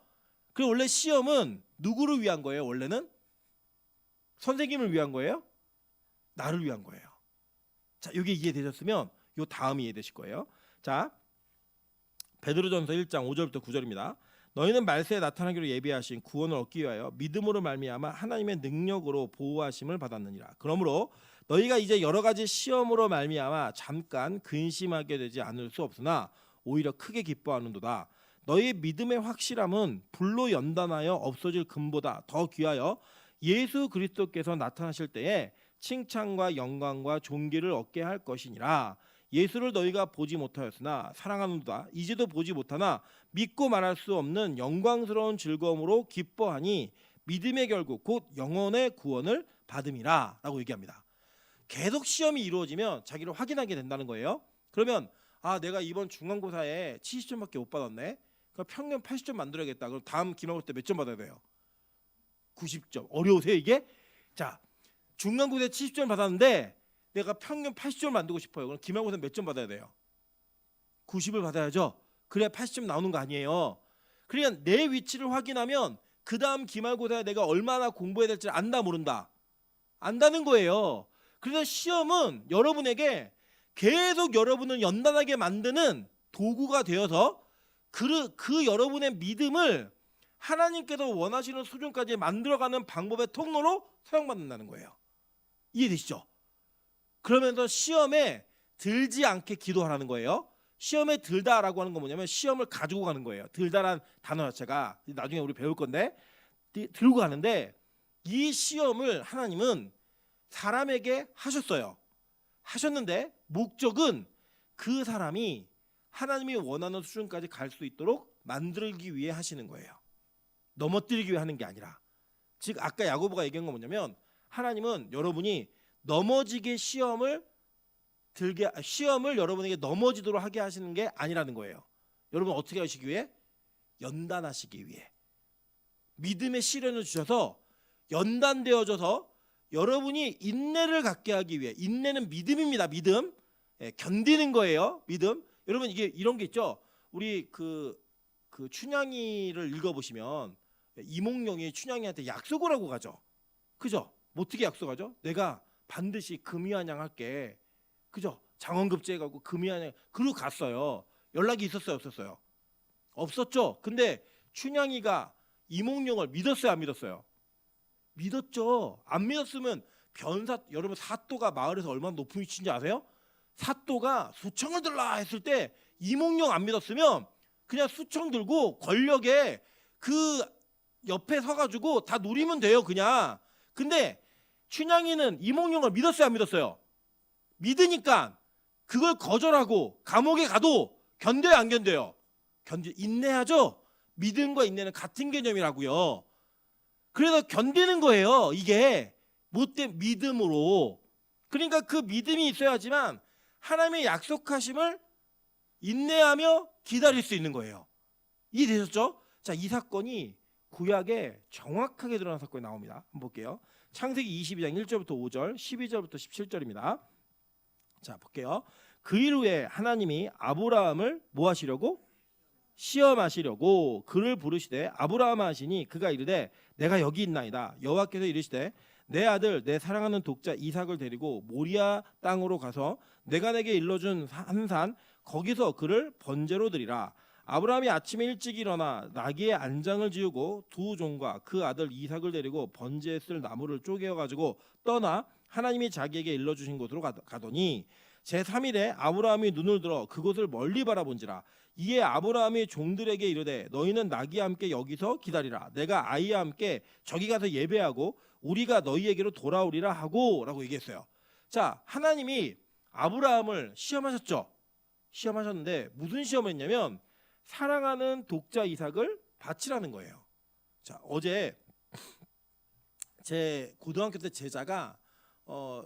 그리고 원래 시험은 누구를 위한 거예요? 원래는 선생님을 위한 거예요? 나를 위한 거예요. 자, 이게 이해되셨으면 요 다음이 이해되실 거예요. 자, 베드로전서 1장 5절부터 9절입니다. 너희는 말세에 나타나기로 예비하신 구원을 얻기 위하여 믿음으로 말미암아 하나님의 능력으로 보호하심을 받았느니라. 그러므로 너희가 이제 여러 가지 시험으로 말미암아 잠깐 근심하게 되지 않을 수 없으나 오히려 크게 기뻐하는도다. 너희의 믿음의 확실함은 불로 연단하여 없어질 금보다 더 귀하여 예수 그리스도께서 나타나실 때에 칭찬과 영광과 존귀를 얻게 할 것이니라. 예수를 너희가 보지 못하였으나 사랑하는도다. 이제도 보지 못하나 믿고 말할 수 없는 영광스러운 즐거움으로 기뻐하니 믿음의 결국 곧 영혼의 구원을 받음이라 라고 얘기합니다. 계속 시험이 이루어지면 자기를 확인하게 된다는 거예요. 그러면 내가 이번 중간고사에 70점밖에 못 받았네. 그럼 평균 80점 만들어야겠다. 그럼 다음 기말고사 때 몇 점 받아야 돼요? 90점. 어려우세요 이게? 자, 중간고사에 70점 받았는데 내가 평균 80점을 만들고 싶어요. 그럼 기말고사 몇 점 받아야 돼요? 90을 받아야죠. 그래야 80점 나오는 거 아니에요. 그러니까 내 위치를 확인하면 그 다음 기말고사에 내가 얼마나 공부해야 될지 안다 모른다. 안다는 거예요. 그래서 시험은 여러분에게 계속 여러분을 연단하게 만드는 도구가 되어서 그 여러분의 믿음을 하나님께서 원하시는 수준까지 만들어가는 방법의 통로로 사용받는다는 거예요. 이해되시죠? 그러면서 시험에 들지 않게 기도하라는 거예요. 시험에 들다라고 하는 건 뭐냐면 시험을 가지고 가는 거예요. 들다란 단어 자체가 나중에 우리 배울 건데 들고 가는데 이 시험을 하나님은 사람에게 하셨어요. 하셨는데 목적은 그 사람이 하나님이 원하는 수준까지 갈 수 있도록 만들기 위해 하시는 거예요. 넘어뜨리기 위해 하는 게 아니라. 즉 아까 야고보가 얘기한 건 뭐냐면 하나님은 여러분이 넘어지게 시험을 여러분에게 넘어지도록 하게 하시는 게 아니라는 거예요. 여러분 어떻게 하시기 위해? 연단하시기 위해. 믿음의 시련을 주셔서 연단되어져서 여러분이 인내를 갖게 하기 위해. 인내는 믿음입니다. 믿음. 견디는 거예요. 믿음. 여러분 이게 이런 게 있죠. 우리 그 춘향이를 읽어보시면 이몽룡이 춘향이한테 약속을 하고 가죠. 그죠? 어떻게 약속하죠? 내가 반드시 금이환양할게. 그죠? 장원급제에 가고 금이환양 그러고 갔어요. 연락이 있었어요? 없었어요? 없었죠. 근데 춘향이가 이몽룡을 믿었어요? 안 믿었어요? 믿었죠. 안 믿었으면 여러분 사또가 마을에서 얼마나 높은 위치인지 아세요? 사또가 수청을 들라 했을 때 이몽룡 안 믿었으면 그냥 수청 들고 권력에 그 옆에 서가지고 다 누리면 돼요 그냥. 근데 춘향이는 이몽룡을 믿었어요 안 믿었어요? 믿으니까 그걸 거절하고 감옥에 가도 견뎌요 안 견뎌요? 인내하죠. 믿음과 인내는 같은 개념이라고요. 그래서 견디는 거예요. 이게 못된 믿음으로. 그러니까 그 믿음이 있어야지만 하나님의 약속하심을 인내하며 기다릴 수 있는 거예요. 이해되셨죠? 자, 이 사건이 구약에 정확하게 드러난 사건이 나옵니다. 한번 볼게요. 창세기 22장 1절부터 5절, 12절부터 17절입니다. 자, 볼게요. 그 일 후에 하나님이 아브라함을 뭐 하시려고? 시험하시려고 그를 부르시되 아브라함 하시니 그가 이르되 내가 여기 있나이다. 여호와께서 이르시되 내 아들 내 사랑하는 독자 이삭을 데리고 모리아 땅으로 가서 내가 내게 일러준 한 산 거기서 그를 번제로 드리라. 아브라함이 아침에 일찍 일어나 나귀의 안장을 지우고 두 종과 그 아들 이삭을 데리고 번제에 쓸 나무를 쪼개어 가지고 떠나 하나님이 자기에게 일러주신 곳으로 가더니 제3일에 아브라함이 눈을 들어 그곳을 멀리 바라본지라. 이에 아브라함이 종들에게 이르되 너희는 나귀와 함께 여기서 기다리라. 내가 아이와 함께 저기 가서 예배하고 우리가 너희에게로 돌아오리라 하고 라고 얘기했어요. 자, 하나님이 아브라함을 시험하셨죠. 시험하셨는데 무슨 시험을 했냐면 사랑하는 독자 이삭을 바치라는 거예요. 자, 어제 제 고등학교 때 제자가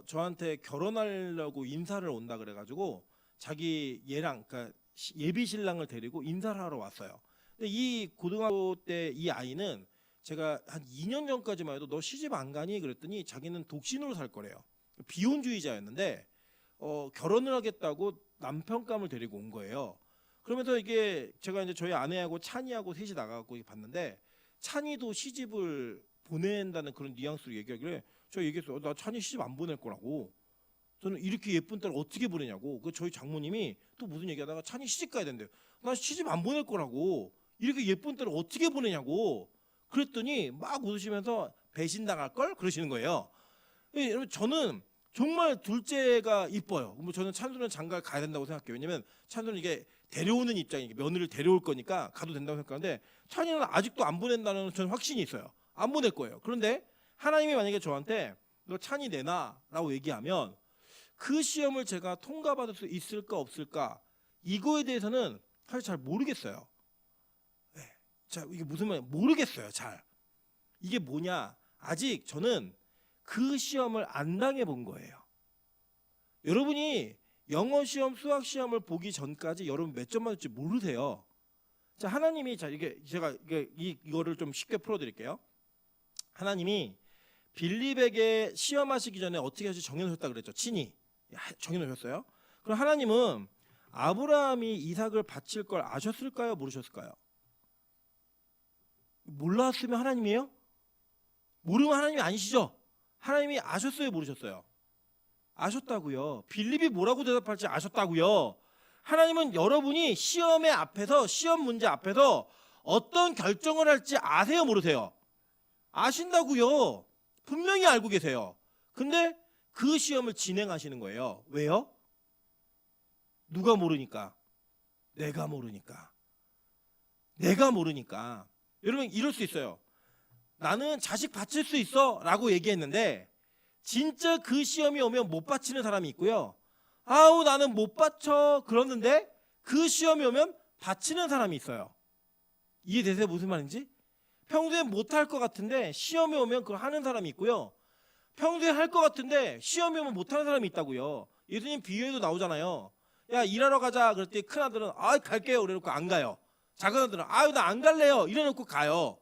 저한테 결혼하려고 인사를 온다 그래가지고 자기 얘랑 그러니까 예비 신랑을 데리고 인사를 하러 왔어요. 근데 이 고등학교 때 이 아이는 제가 한 2년 전까지만 해도 너 시집 안 가니 그랬더니 자기는 독신으로 살 거래요. 비혼주의자였는데 결혼을 하겠다고 남편감을 데리고 온 거예요. 그러면서 이게 제가 이제 저희 아내하고 찬이하고 셋이 나가고 봤는데 찬이도 시집을 보낸다는 그런 뉘앙스로 얘기하길래 저 얘기했어요. 나 찬이 시집 안 보낼 거라고. 저는 이렇게 예쁜 딸 어떻게 보내냐고. 그 저희 장모님이 또 무슨 얘기하다가 찬이 시집 가야 된대요. 나 시집 안 보낼 거라고. 이렇게 예쁜 딸을 어떻게 보내냐고. 그랬더니 막 웃으시면서 배신당할 걸 그러시는 거예요. 여러분 저는 정말 둘째가 이뻐요. 뭐 저는 찬수는 장가 가야 된다고 생각해요. 왜냐면 찬수는 이게 데려오는 입장이니까 며느리를 데려올 거니까 가도 된다고 생각하는데 찬이는 아직도 안 보낸다는 저는 확신이 있어요. 안 보낼 거예요. 그런데 하나님이 만약에 저한테 너 찬이 내놔라고 얘기하면 그 시험을 제가 통과받을 수 있을까 없을까 이거에 대해서는 사실 잘 모르겠어요. 네. 자, 이게 무슨 말이야? 모르겠어요. 잘. 이게 뭐냐? 아직 저는 그 시험을 안 당해본 거예요. 여러분이 영어 시험, 수학 시험을 보기 전까지 여러분 몇 점 맞을지 모르세요. 자, 하나님이 자 이게 제가 이거를 좀 쉽게 풀어드릴게요. 하나님이 빌립에게 시험하시기 전에 어떻게 하실지 정해놓으셨다 그랬죠. 친히 정해놓으셨어요. 그럼 하나님은 아브라함이 이삭을 바칠 걸 아셨을까요? 모르셨을까요? 몰랐으면 하나님이에요? 모르면 하나님이 아니시죠? 하나님이 아셨어요? 모르셨어요? 아셨다고요. 빌립이 뭐라고 대답할지 아셨다고요. 하나님은 여러분이 시험 문제 앞에서 어떤 결정을 할지 아세요? 모르세요? 아신다고요. 분명히 알고 계세요. 근데 그 시험을 진행하시는 거예요. 왜요? 누가 모르니까? 내가 모르니까. 여러분 이럴 수 있어요. 나는 자식 바칠 수 있어 라고 얘기했는데 진짜 그 시험이 오면 못 바치는 사람이 있고요. 아우 나는 못 바쳐 그러는데 그 시험이 오면 바치는 사람이 있어요. 이해되세요? 무슨 말인지? 평소에 못할 것 같은데 시험이 오면 그걸 하는 사람이 있고요. 평소에 할 것 같은데 시험이 오면 못하는 사람이 있다고요. 예수님 비유에도 나오잖아요. 야 일하러 가자 그랬더니 큰아들은 아 갈게요 이래놓고 안 가요. 작은아들은 아유 나 안 갈래요 이래놓고 가요.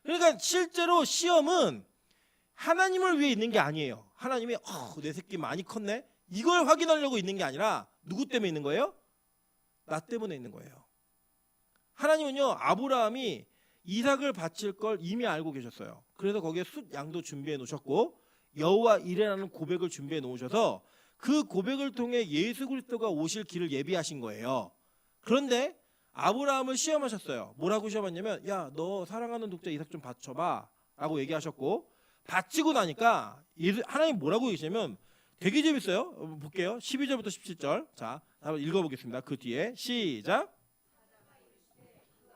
그러니까 실제로 시험은 하나님을 위해 있는 게 아니에요. 하나님이 내 새끼 많이 컸네 이걸 확인하려고 있는 게 아니라 누구 때문에 있는 거예요? 나 때문에 있는 거예요. 하나님은요 아브라함이 이삭을 바칠 걸 이미 알고 계셨어요. 그래서 거기에 숫 양도 준비해 놓으셨고 여호와 이레라는 고백을 준비해 놓으셔서 그 고백을 통해 예수 그리스도가 오실 길을 예비하신 거예요. 그런데 아브라함을 시험하셨어요. 뭐라고 시험했냐면 야 너 사랑하는 독자 이삭 좀 바쳐봐 라고 얘기하셨고 바치고 나니까 하나님 뭐라고 얘기하시냐면 되게 재밌어요. 볼게요. 12절부터 17절 자 한번 읽어보겠습니다. 그 뒤에 시작.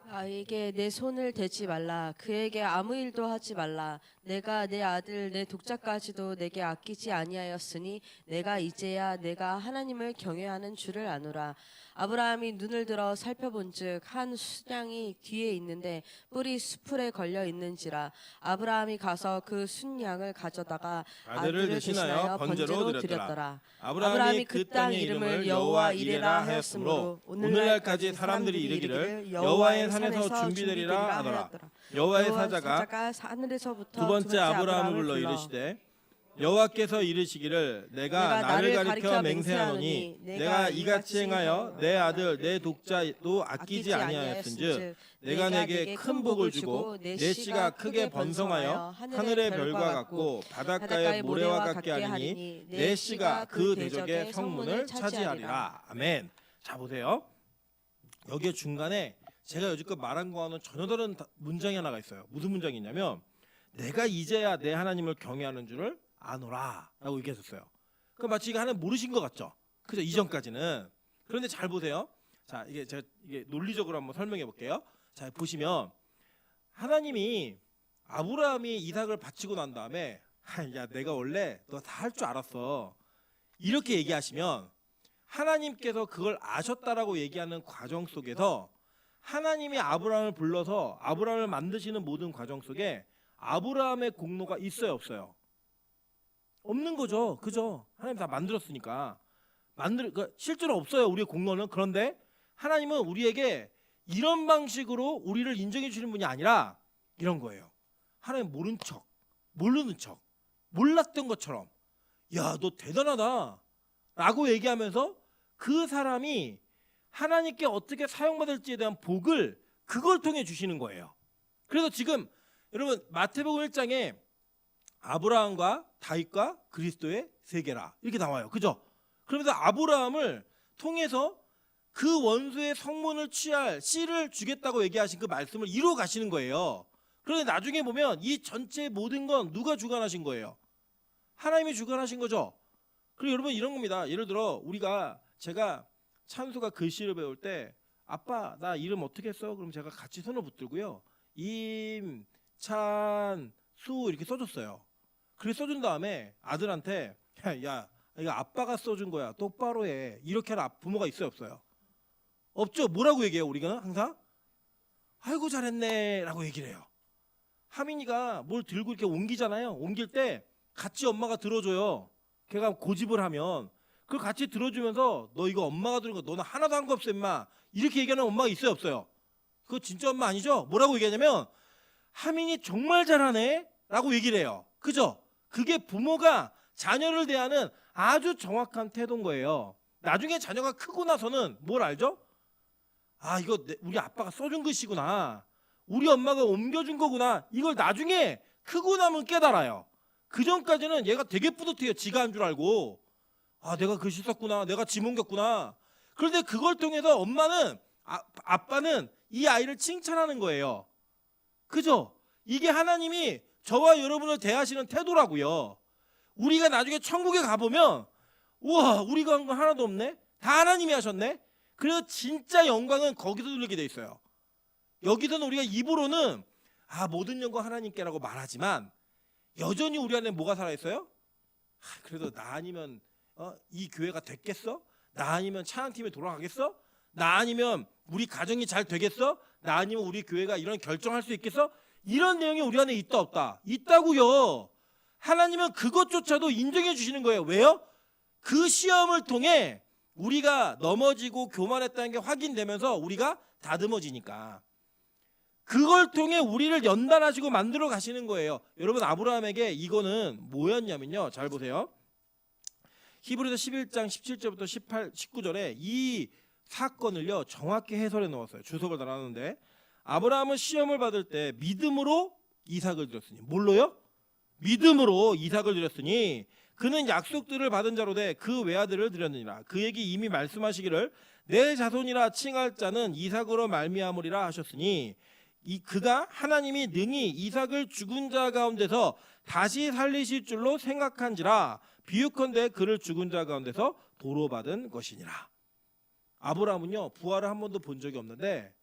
아이에게 내 손을 대지 말라. 그에게 아무 일도 하지 말라. 내가 내 아들 내 독자까지도 내게 아끼지 아니하였으니 내가 이제야 내가 하나님을 경외하는 줄을 아노라. 아브라함이 눈을 들어 살펴본즉 한 순양이 뒤에 있는데 뿔이 수풀에 걸려 있는지라. 아브라함이 가서 그 순양을 가져다가 아들을 대신하여 번제로 드렸더라. 아브라함이 그 땅의 이름을 여호와 이레라 하였으므로 오늘날까지 사람들이 이르기를 여호와의 산에서 준비되리라 하더라. 여호와의 사자가 하늘에서부터 두 번째 아브라함을 불러 이르시되 여호와께서 이르시기를 내가 나를 가리켜 맹세하노니 내가 이같이 행하여 내 아들 내 독자도 아끼지 아니하였은즉 내가 내게 큰 복을 주고 내 씨가 크게 번성하여 하늘의 별과 같고 바닷가의 모래와 같게 하리니 내 씨가 그 대적의 성문을 차지하리라. 아멘. 자 보세요. 여기에 중간에 제가 여지껏 말한 거와는 전혀 다른 문장이 하나가 있어요. 무슨 문장이냐면 내가 이제야 내 하나님을 경외하는 줄을 아노라 라고 얘기했었어요. 그 마치 이게 하나님 모르신 것 같죠. 그죠? 이전까지는. 그런데 잘 보세요. 자 이게 제가 이게 논리적으로 한번 설명해 볼게요. 자 보시면 하나님이 아브라함이 이삭을 바치고 난 다음에 야 내가 원래 너 다 할 줄 알았어 이렇게 얘기하시면 하나님께서 그걸 아셨다라고 얘기하는 과정 속에서 하나님이 아브라함을 불러서 아브라함을 만드시는 모든 과정 속에 아브라함의 공로가 있어요 없어요? 없는 거죠. 그죠? 하나님 다 만들었으니까. 그러니까 실제로 없어요. 우리의 공로는. 그런데 하나님은 우리에게 이런 방식으로 우리를 인정해 주시는 분이 아니라 이런 거예요. 하나님 모른 척, 모르는 척, 몰랐던 것처럼 야, 너 대단하다 라고 얘기하면서 그 사람이 하나님께 어떻게 사용받을지에 대한 복을 그걸 통해 주시는 거예요. 그래서 지금 여러분 마태복음 1장에 아브라함과 다윗과 그리스도의 세계라 이렇게 나와요. 그죠? 그러면서 아브라함을 통해서 그 원수의 성문을 취할 씨를 주겠다고 얘기하신 그 말씀을 이루어 가시는 거예요. 그런데 나중에 보면 이 전체 모든 건 누가 주관하신 거예요? 하나님이 주관하신 거죠. 그리고 여러분 이런 겁니다. 예를 들어 제가 찬수가 글씨를 배울 때 아빠 나 이름 어떻게 써? 그럼 제가 같이 손을 붙들고요. 임찬수 이렇게 써줬어요. 그렇게 써준 다음에 아들한테 야 이거 아빠가 써준 거야 똑바로 해 이렇게 하는 부모가 있어요 없어요? 없죠. 뭐라고 얘기해요 우리가 항상? 아이고 잘했네 라고 얘기를 해요. 하민이가 뭘 들고 이렇게 옮기잖아요. 옮길 때 같이 엄마가 들어줘요. 걔가 고집을 하면 그걸 같이 들어주면서 너 이거 엄마가 들은 거 너는 하나도 한 거 없어 임마 이렇게 얘기하는 엄마가 있어요 없어요? 그거 진짜 엄마 아니죠? 뭐라고 얘기하냐면 하민이 정말 잘하네 라고 얘기를 해요. 그죠? 그게 부모가 자녀를 대하는 아주 정확한 태도인 거예요. 나중에 자녀가 크고 나서는 뭘 알죠? 아 이거 우리 아빠가 써준 글씨구나 우리 엄마가 옮겨준 거구나 이걸 나중에 크고 나면 깨달아요. 그 전까지는 얘가 되게 뿌듯해요. 지가 한 줄 알고 아 내가 글씨 썼구나 내가 짐 옮겼구나. 그런데 그걸 통해서 엄마는 아빠는 이 아이를 칭찬하는 거예요. 그죠? 이게 하나님이 저와 여러분을 대하시는 태도라고요. 우리가 나중에 천국에 가보면 우와 우리가 한 거 하나도 없네 다 하나님이 하셨네. 그래서 진짜 영광은 거기서 들리게 돼 있어요. 여기서는 우리가 입으로는 모든 영광 하나님께라고 말하지만 여전히 우리 안에 뭐가 살아있어요? 그래도 나 아니면 이 교회가 됐겠어? 나 아니면 찬양팀에 돌아가겠어? 나 아니면 우리 가정이 잘 되겠어? 나 아니면 우리 교회가 이런 결정할 수 있겠어? 이런 내용이 우리 안에 있다 없다? 있다고요. 하나님은 그것조차도 인정해 주시는 거예요. 왜요? 그 시험을 통해 우리가 넘어지고 교만했다는 게 확인되면서 우리가 다듬어지니까 그걸 통해 우리를 연단하시고 만들어 가시는 거예요. 여러분, 아브라함에게 이거는 뭐였냐면요, 잘 보세요. 히브리서 11장 17절부터 19절에 이 사건을요 정확히 해설해 놓았어요. 주석을 달았는데, 아브라함은 시험을 받을 때 믿음으로 이삭을 드렸으니, 뭘로요? 믿음으로 이삭을 드렸으니 그는 약속들을 받은 자로 돼 그 외아들을 드렸느니라. 그에게 이미 말씀하시기를 내 자손이라 칭할 자는 이삭으로 말미암으리라 하셨으니, 그가 하나님이 능히 이삭을 죽은 자 가운데서 다시 살리실 줄로 생각한지라. 비유컨대 그를 죽은 자 가운데서 도로 받은 것이니라. 아브라함은요 부활을 한 번도 본 적이 없는데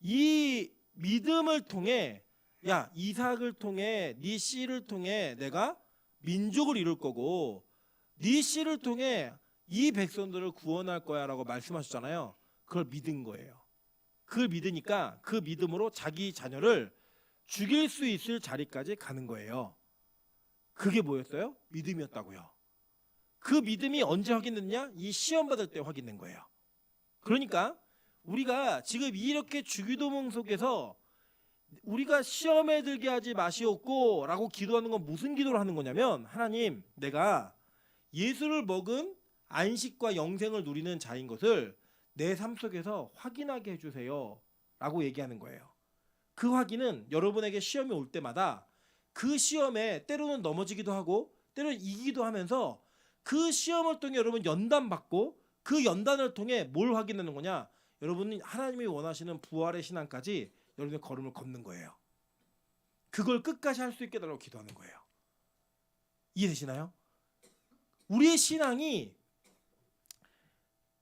이 믿음을 통해, 야, 이삭을 통해, 네 씨를 통해 내가 민족을 이룰 거고 네 씨를 통해 이 백성들을 구원할 거야 라고 말씀하셨잖아요. 그걸 믿은 거예요. 그걸 믿으니까 그 믿음으로 자기 자녀를 죽일 수 있을 자리까지 가는 거예요. 그게 뭐였어요? 믿음이었다고요. 그 믿음이 언제 확인됐냐? 이 시험 받을 때 확인된 거예요. 그러니까 우리가 지금 이렇게 주기도문 속에서 우리가 시험에 들게 하지 마시옵고 라고 기도하는 건 무슨 기도를 하는 거냐면, 하나님, 내가 예수를 먹은 안식과 영생을 누리는 자인 것을 내 삶 속에서 확인하게 해주세요 라고 얘기하는 거예요. 그 확인은 여러분에게 시험이 올 때마다 그 시험에 때로는 넘어지기도 하고 때로는 이기기도 하면서 그 시험을 통해 여러분 연단받고, 그 연단을 통해 뭘 확인하는 거냐? 여러분이 하나님이 원하시는 부활의 신앙까지 여러분의 걸음을 걷는 거예요. 그걸 끝까지 할 수 있게 달라고 기도하는 거예요. 이해되시나요? 우리의 신앙이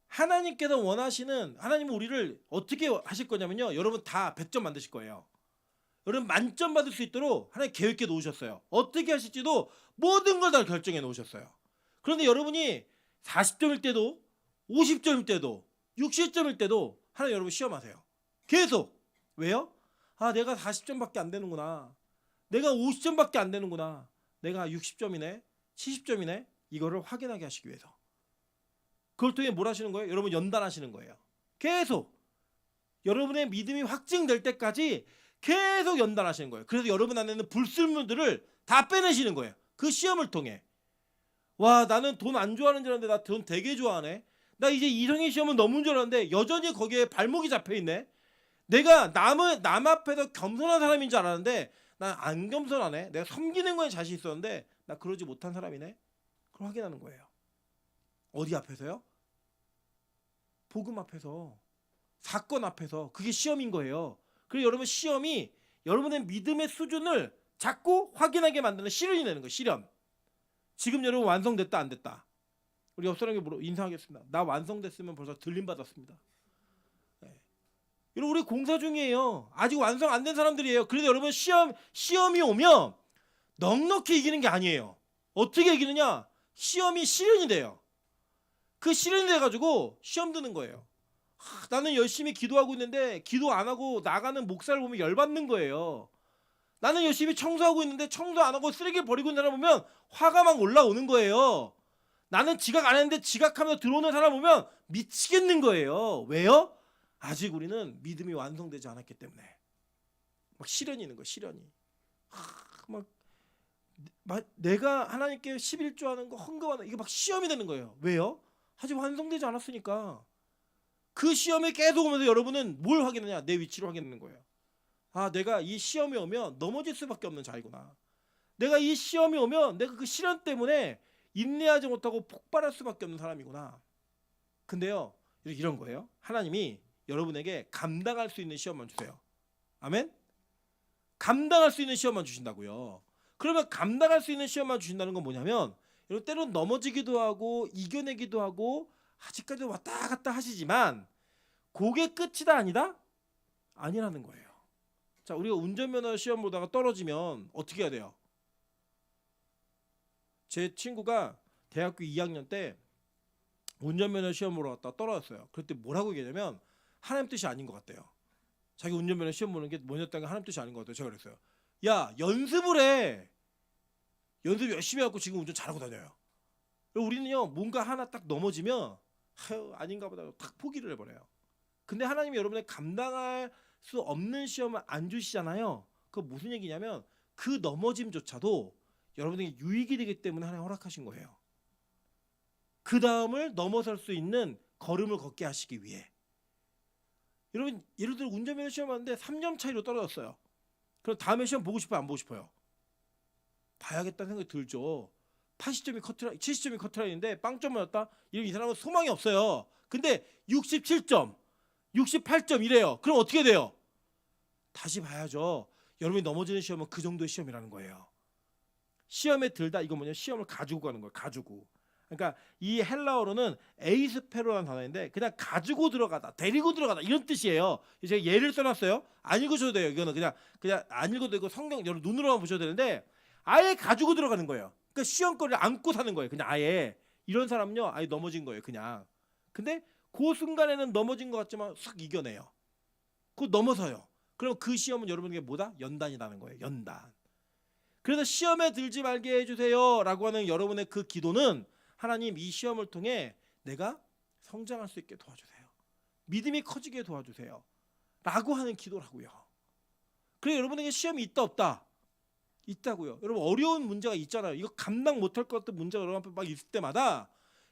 하나님께서 원하시는, 하나님은 우리를 어떻게 하실 거냐면요, 여러분 다 100점 만드실 거예요. 여러분 만점 받을 수 있도록 하나님 계획해 놓으셨어요. 어떻게 하실지도 모든 걸 다 결정해 놓으셨어요. 그런데 여러분이 40점일 때도 50점일 때도 60점일 때도 하나님 여러분 시험하세요. 계속. 왜요? 내가 40점밖에 안 되는구나. 내가 50점밖에 안 되는구나. 내가 60점이네. 70점이네. 이거를 확인하게 하시기 위해서. 그걸 통해 뭘 하시는 거예요? 여러분 연단하시는 거예요. 계속. 여러분의 믿음이 확증될 때까지 계속 연단하시는 거예요. 그래서 여러분 안에는 불순물들을 다 빼내시는 거예요. 그 시험을 통해. 와, 나는 돈 안 좋아하는 줄 알았는데 나 돈 되게 좋아하네. 나 이제 이성의 시험은 넘은 줄 알았는데 여전히 거기에 발목이 잡혀있네. 내가 남 앞에서 겸손한 사람인 줄 알았는데 난 안 겸손하네. 내가 섬기는 거에 자신 있었는데 나 그러지 못한 사람이네. 그걸 확인하는 거예요. 어디 앞에서요? 복음 앞에서, 사건 앞에서. 그게 시험인 거예요. 그래서 여러분 시험이 여러분의 믿음의 수준을 자꾸 확인하게 만드는 시련이 되는 거예요. 시련. 지금 여러분 완성됐다 안 됐다? 우리 옆 사람에게 인사하겠습니다. 나 완성됐으면 벌써 들림 받았습니다. 네. 여러분 우리 공사 중이에요. 아직 완성 안 된 사람들이에요. 그래도 여러분 시험이 오면 넉넉히 이기는 게 아니에요. 어떻게 이기느냐? 시험이 시련이 돼요. 그 시련이 돼가지고 시험 드는 거예요. 나는 열심히 기도하고 있는데 기도 안 하고 나가는 목사를 보면 열받는 거예요. 나는 열심히 청소하고 있는데 청소 안 하고 쓰레기를 버리고 있는 사람 보면 화가 막 올라오는 거예요. 나는 지각 안 했는데 지각하면서 들어오는 사람 보면 미치겠는 거예요. 왜요? 아직 우리는 믿음이 완성되지 않았기 때문에. 막 시련이 있는 거예요. 시련이. 막 내가 하나님께 11조 하는 거 헌금하는 이게 막 시험이 되는 거예요. 왜요? 아직 완성되지 않았으니까. 그 시험이 계속 오면서 여러분은 뭘 확인하냐? 내 위치를 확인하는 거예요. 내가 이 시험이 오면 넘어질 수밖에 없는 자이구나. 내가 이 시험이 오면 내가 그 시련 때문에 인내하지 못하고 폭발할 수밖에 없는 사람이구나. 근데요, 이런 거예요. 하나님이 여러분에게 감당할 수 있는 시험만 주세요. 아멘? 감당할 수 있는 시험만 주신다고요. 그러면 감당할 수 있는 시험만 주신다는 건 뭐냐면, 여러분 때로는 넘어지기도 하고 이겨내기도 하고 아직까지도 왔다 갔다 하시지만 그게 끝이다 아니다? 아니라는 거예요. 자, 우리가 운전면허 시험 보다가 떨어지면 어떻게 해야 돼요? 제 친구가 대학교 2학년 때 운전면허 시험 보러 갔다 떨어졌어요. 그때 뭐라고 얘기하냐면 하나님 뜻이 아닌 것 같대요. 자기 운전면허 시험 보는 게 뭐였다는 게 하나님 뜻이 아닌 것 같아요. 제가 그랬어요. 야, 연습을 해. 연습 열심히 하고 지금 운전 잘하고 다녀요. 그리고 우리는요, 뭔가 하나 딱 넘어지면 아유, 아닌가 보다 딱 포기를 해버려요. 근데 하나님이 여러분의 감당할 수 없는 시험을 안 주시잖아요. 그거 무슨 얘기냐면 그 넘어짐조차도 여러분에게 유익이 되기 때문에 하나님 허락하신 거예요. 그 다음을 넘어설 수 있는 걸음을 걷게 하시기 위해. 여러분 예를 들어 운전면허 시험 하는데 3점 차이로 떨어졌어요. 그럼 다음에 시험 보고 싶어요? 안 보고 싶어요? 봐야겠다는 생각이 들죠. 80점이 커트라인, 70점이 커트라인인데 빵점 맞았다? 이 사람은 소망이 없어요. 근데 67점, 68점 이래요. 그럼 어떻게 돼요? 다시 봐야죠. 여러분이 넘어지는 시험은 그 정도의 시험이라는 거예요. 시험에 들다 이거 뭐냐? 시험을 가지고 가는 거예요. 가지고. 그러니까 이 헬라어로는 에이스페로라는 단어인데 그냥 가지고 들어가다, 데리고 들어가다 이런 뜻이에요. 제가 예를 써놨어요. 안 읽으셔도 돼요. 이거는 그냥 안 읽어도 되고 성경 여러분 눈으로만 보셔도 되는데 아예 가지고 들어가는 거예요. 그러니까 시험거리를 안고 사는 거예요. 그냥 아예 이런 사람은요, 아예 넘어진 거예요. 그냥. 근데 그 순간에는 넘어진 것 같지만 싹 이겨내요. 그거 넘어서요. 그럼 그 시험은 여러분에게 뭐다? 연단이라는 거예요. 연단. 그래서 시험에 들지 말게 해주세요라고 하는 여러분의 그 기도는 하나님 이 시험을 통해 내가 성장할 수 있게 도와주세요. 믿음이 커지게 도와주세요. 라고 하는 기도라고요. 그래 여러분에게 시험이 있다 없다? 있다고요. 여러분 어려운 문제가 있잖아요. 이거 감당 못할 것 같은 문제가 여러분 앞에 막 있을 때마다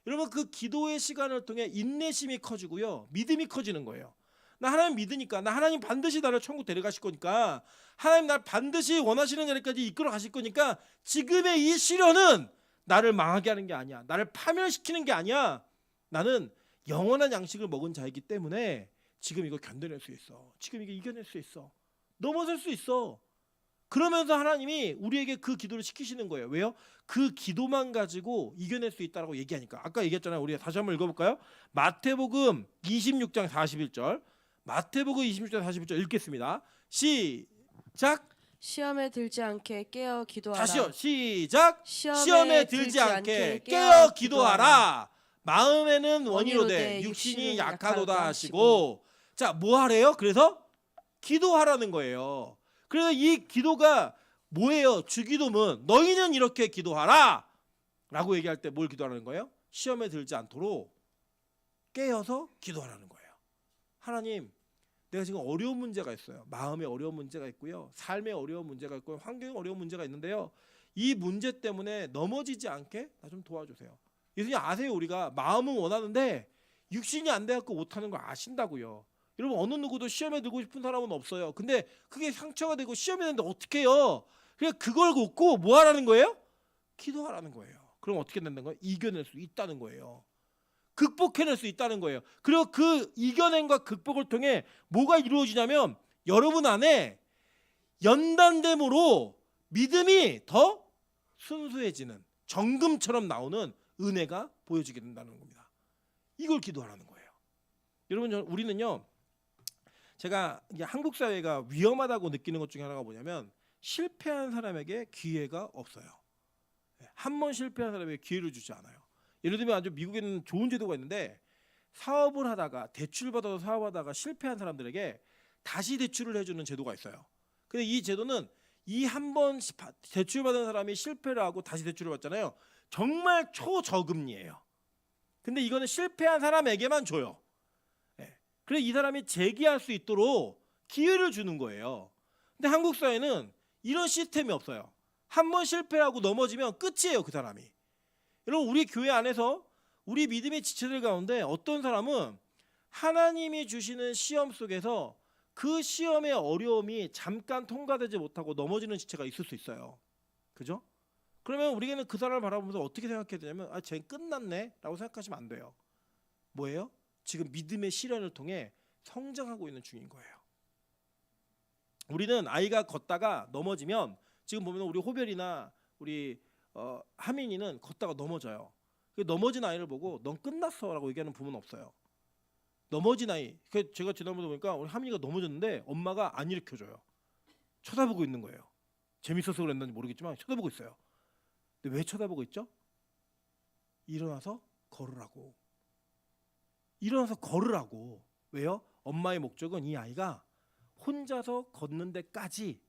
여러분 그 기도의 시간을 통해 인내심이 커지고요. 믿음이 커지는 거예요. 나 하나님 믿으니까, 나 하나님 반드시 나를 천국 데려가실 거니까, 하나님 날 반드시 원하시는 자리까지 이끌어 가실 거니까 지금의 이 시련은 나를 망하게 하는 게 아니야. 나를 파멸시키는 게 아니야. 나는 영원한 양식을 먹은 자이기 때문에 지금 이거 견뎌낼 수 있어. 지금 이거 이겨낼 수 있어. 넘어설 수 있어. 그러면서 하나님이 우리에게 그 기도를 시키시는 거예요. 왜요? 그 기도만 가지고 이겨낼 수 있다라고 얘기하니까. 아까 얘기했잖아요. 우리 다시 한번 읽어볼까요? 마태복음 26장 41절. 마태복음 26장 41절 읽겠습니다. 시작. 시험에 들지 않게 깨어 기도하라. 다시요. 시작. 시험에 들지 않게 깨어 기도하라. 마음에는 원이로되 육신이 약하도다 하시고. 자, 뭐 하래요? 그래서 기도하라는 거예요. 그래서 이 기도가 뭐예요? 주기도문. 너희는 이렇게 기도하라 라고 얘기할 때 뭘 기도하라는 거예요? 시험에 들지 않도록 깨어서 기도하라는 거예요. 하나님, 내가 지금 어려운 문제가 있어요. 마음에 어려운 문제가 있고요. 삶에 어려운 문제가 있고요. 환경에 어려운 문제가 있는데요. 이 문제 때문에 넘어지지 않게 나 좀 도와주세요. 예수님 아세요? 우리가 마음은 원하는데 육신이 안 돼갖고 못하는 걸 아신다고요. 여러분 어느 누구도 시험에 들고 싶은 사람은 없어요. 근데 그게 상처가 되고 시험이 되는데 어떻게 해요? 그냥 그걸 걷고 뭐 하라는 거예요? 기도하라는 거예요. 그럼 어떻게 된다는 거예요? 이겨낼 수 있다는 거예요. 극복해낼 수 있다는 거예요. 그리고 그 이겨냄과 극복을 통해 뭐가 이루어지냐면 여러분 안에 연단됨으로 믿음이 더 순수해지는 정금처럼 나오는 은혜가 보여지게 된다는 겁니다. 이걸 기도하라는 거예요. 여러분 우리는요. 제가 이게 한국 사회가 위험하다고 느끼는 것 중에 하나가 뭐냐면 실패한 사람에게 기회가 없어요. 한 번 실패한 사람에게 기회를 주지 않아요. 예를 들면 아주 미국에는 좋은 제도가 있는데 사업을 하다가 대출 받아서 사업하다가 실패한 사람들에게 다시 대출을 해주는 제도가 있어요. 근데 이 제도는 이 한 번 대출 받은 사람이 실패를 하고 다시 대출을 받잖아요. 정말 초저금리예요. 근데 이거는 실패한 사람에게만 줘요. 그래서 이 사람이 재기할 수 있도록 기회를 주는 거예요. 근데 한국 사회는 이런 시스템이 없어요. 한 번 실패하고 넘어지면 끝이에요, 그 사람이. 여러분 우리 교회 안에서 우리 믿음의 지체들 가운데 어떤 사람은 하나님이 주시는 시험 속에서 그 시험의 어려움이 잠깐 통과되지 못하고 넘어지는 지체가 있을 수 있어요. 그죠? 그러면 우리는 그 사람을 바라보면서 어떻게 생각해야 되냐면 아, 쟤 끝났네 라고 생각하시면 안 돼요. 뭐예요? 지금 믿음의 시련을 통해 성장하고 있는 중인 거예요. 우리는 아이가 걷다가 넘어지면 지금 보면 우리 호별이나 우리 하민이는 걷다가 넘어져요. 넘어진 아이를 보고 넌 끝났어라고 얘기하는 부모는 없어요. 넘어진 아이. 제가 지난번에 보니까 우리 하민이가 넘어졌는데 엄마가 안 일으켜줘요. 쳐다보고 있는 거예요. 재밌어서 그랬는지 모르겠지만 쳐다보고 있어요. 근데 왜 쳐다보고 있죠? 일어나서 걸으라고. 일어나서 걸으라고. 왜요? 엄마의 목적은 이 아이가 혼자서 걷는 데까지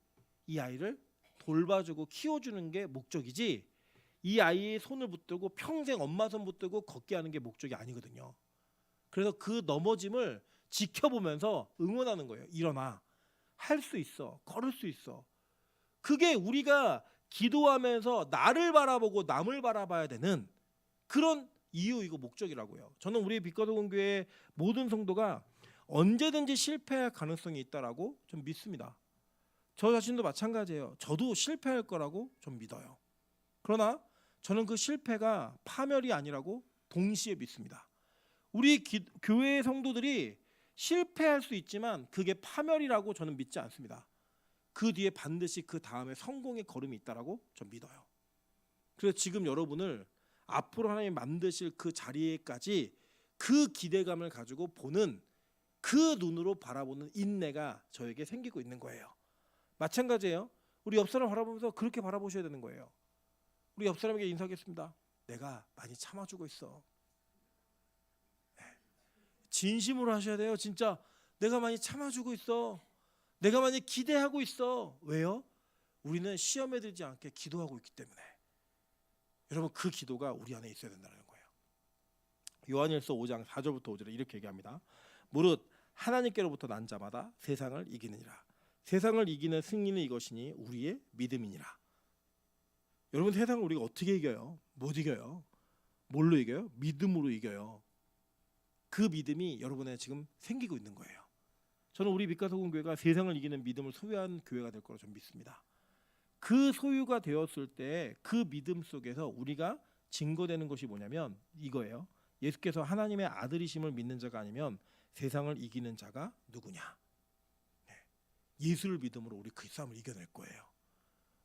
이 아이를 돌봐주고 키워주는 게 목적이지, 이 아이의 손을 붙들고 평생 엄마 손 붙들고 걷게 하는 게 목적이 아니거든요. 그래서 그 넘어짐을 지켜보면서 응원하는 거예요. 일어나. 할 수 있어. 걸을 수 있어. 그게 우리가 기도하면서 나를 바라보고 남을 바라봐야 되는 그런 이유이고 목적이라고요. 저는 우리 빛과도 교회의 모든 성도가 언제든지 실패할 가능성이 있다라고 좀 믿습니다. 저 자신도 마찬가지예요. 저도 실패할 거라고 좀 믿어요. 그러나 저는 그 실패가 파멸이 아니라고 동시에 믿습니다. 우리 교회의 성도들이 실패할 수 있지만 그게 파멸이라고 저는 믿지 않습니다. 그 뒤에 반드시 그 다음에 성공의 걸음이 있다라고 전 믿어요. 그래서 지금 여러분을 앞으로 하나님 만드실 그 자리에까지 그 기대감을 가지고 보는, 그 눈으로 바라보는 인내가 저에게 생기고 있는 거예요. 마찬가지예요. 우리 옆 사람 바라보면서 그렇게 바라보셔야 되는 거예요. 우리 옆 사람에게 인사하겠습니다. 내가 많이 참아주고 있어. 진심으로 하셔야 돼요. 진짜 내가 많이 참아주고 있어. 내가 많이 기대하고 있어. 왜요? 우리는 시험에 들지 않게 기도하고 있기 때문에. 여러분, 그 기도가 우리 안에 있어야 된다는 거예요. 요한일서 5장 4절부터 5절에 이렇게 얘기합니다. 무릇 하나님께로부터 난 자마다 세상을 이기느니라. 세상을 이기는 승리는 이것이니 우리의 믿음이니라. 여러분, 세상을 우리가 어떻게 이겨요? 못 이겨요. 뭘로 이겨요? 믿음으로 이겨요. 그 믿음이 여러분에 지금 생기고 있는 거예요. 저는 우리 빛과소금교회가 세상을 이기는 믿음을 소유한 교회가 될 거로 좀 믿습니다. 그 소유가 되었을 때 그 믿음 속에서 우리가 증거되는 것이 뭐냐면 이거예요. 예수께서 하나님의 아들이심을 믿는 자가 아니면 세상을 이기는 자가 누구냐. 예수를 믿음으로 우리 그 싸움을 이겨낼 거예요.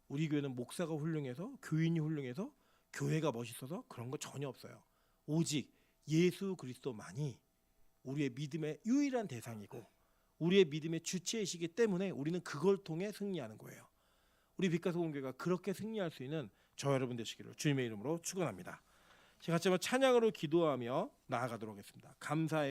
우리 교회는 목사가 훌륭해서, 교인이 훌륭해서, 교회가 멋있어서 그런 거 전혀 없어요. 오직 예수 그리스도만이 우리의 믿음의 유일한 대상이고 우리의 믿음의 주체이시기 때문에 우리는 그걸 통해 승리하는 거예요. 우리 빛과소금교회가 그렇게 승리할 수 있는 저 여러분 되시기를 주님의 이름으로 축원합니다. 같이 한번 찬양으로 기도하며 나아가도록 하겠습니다. 감사의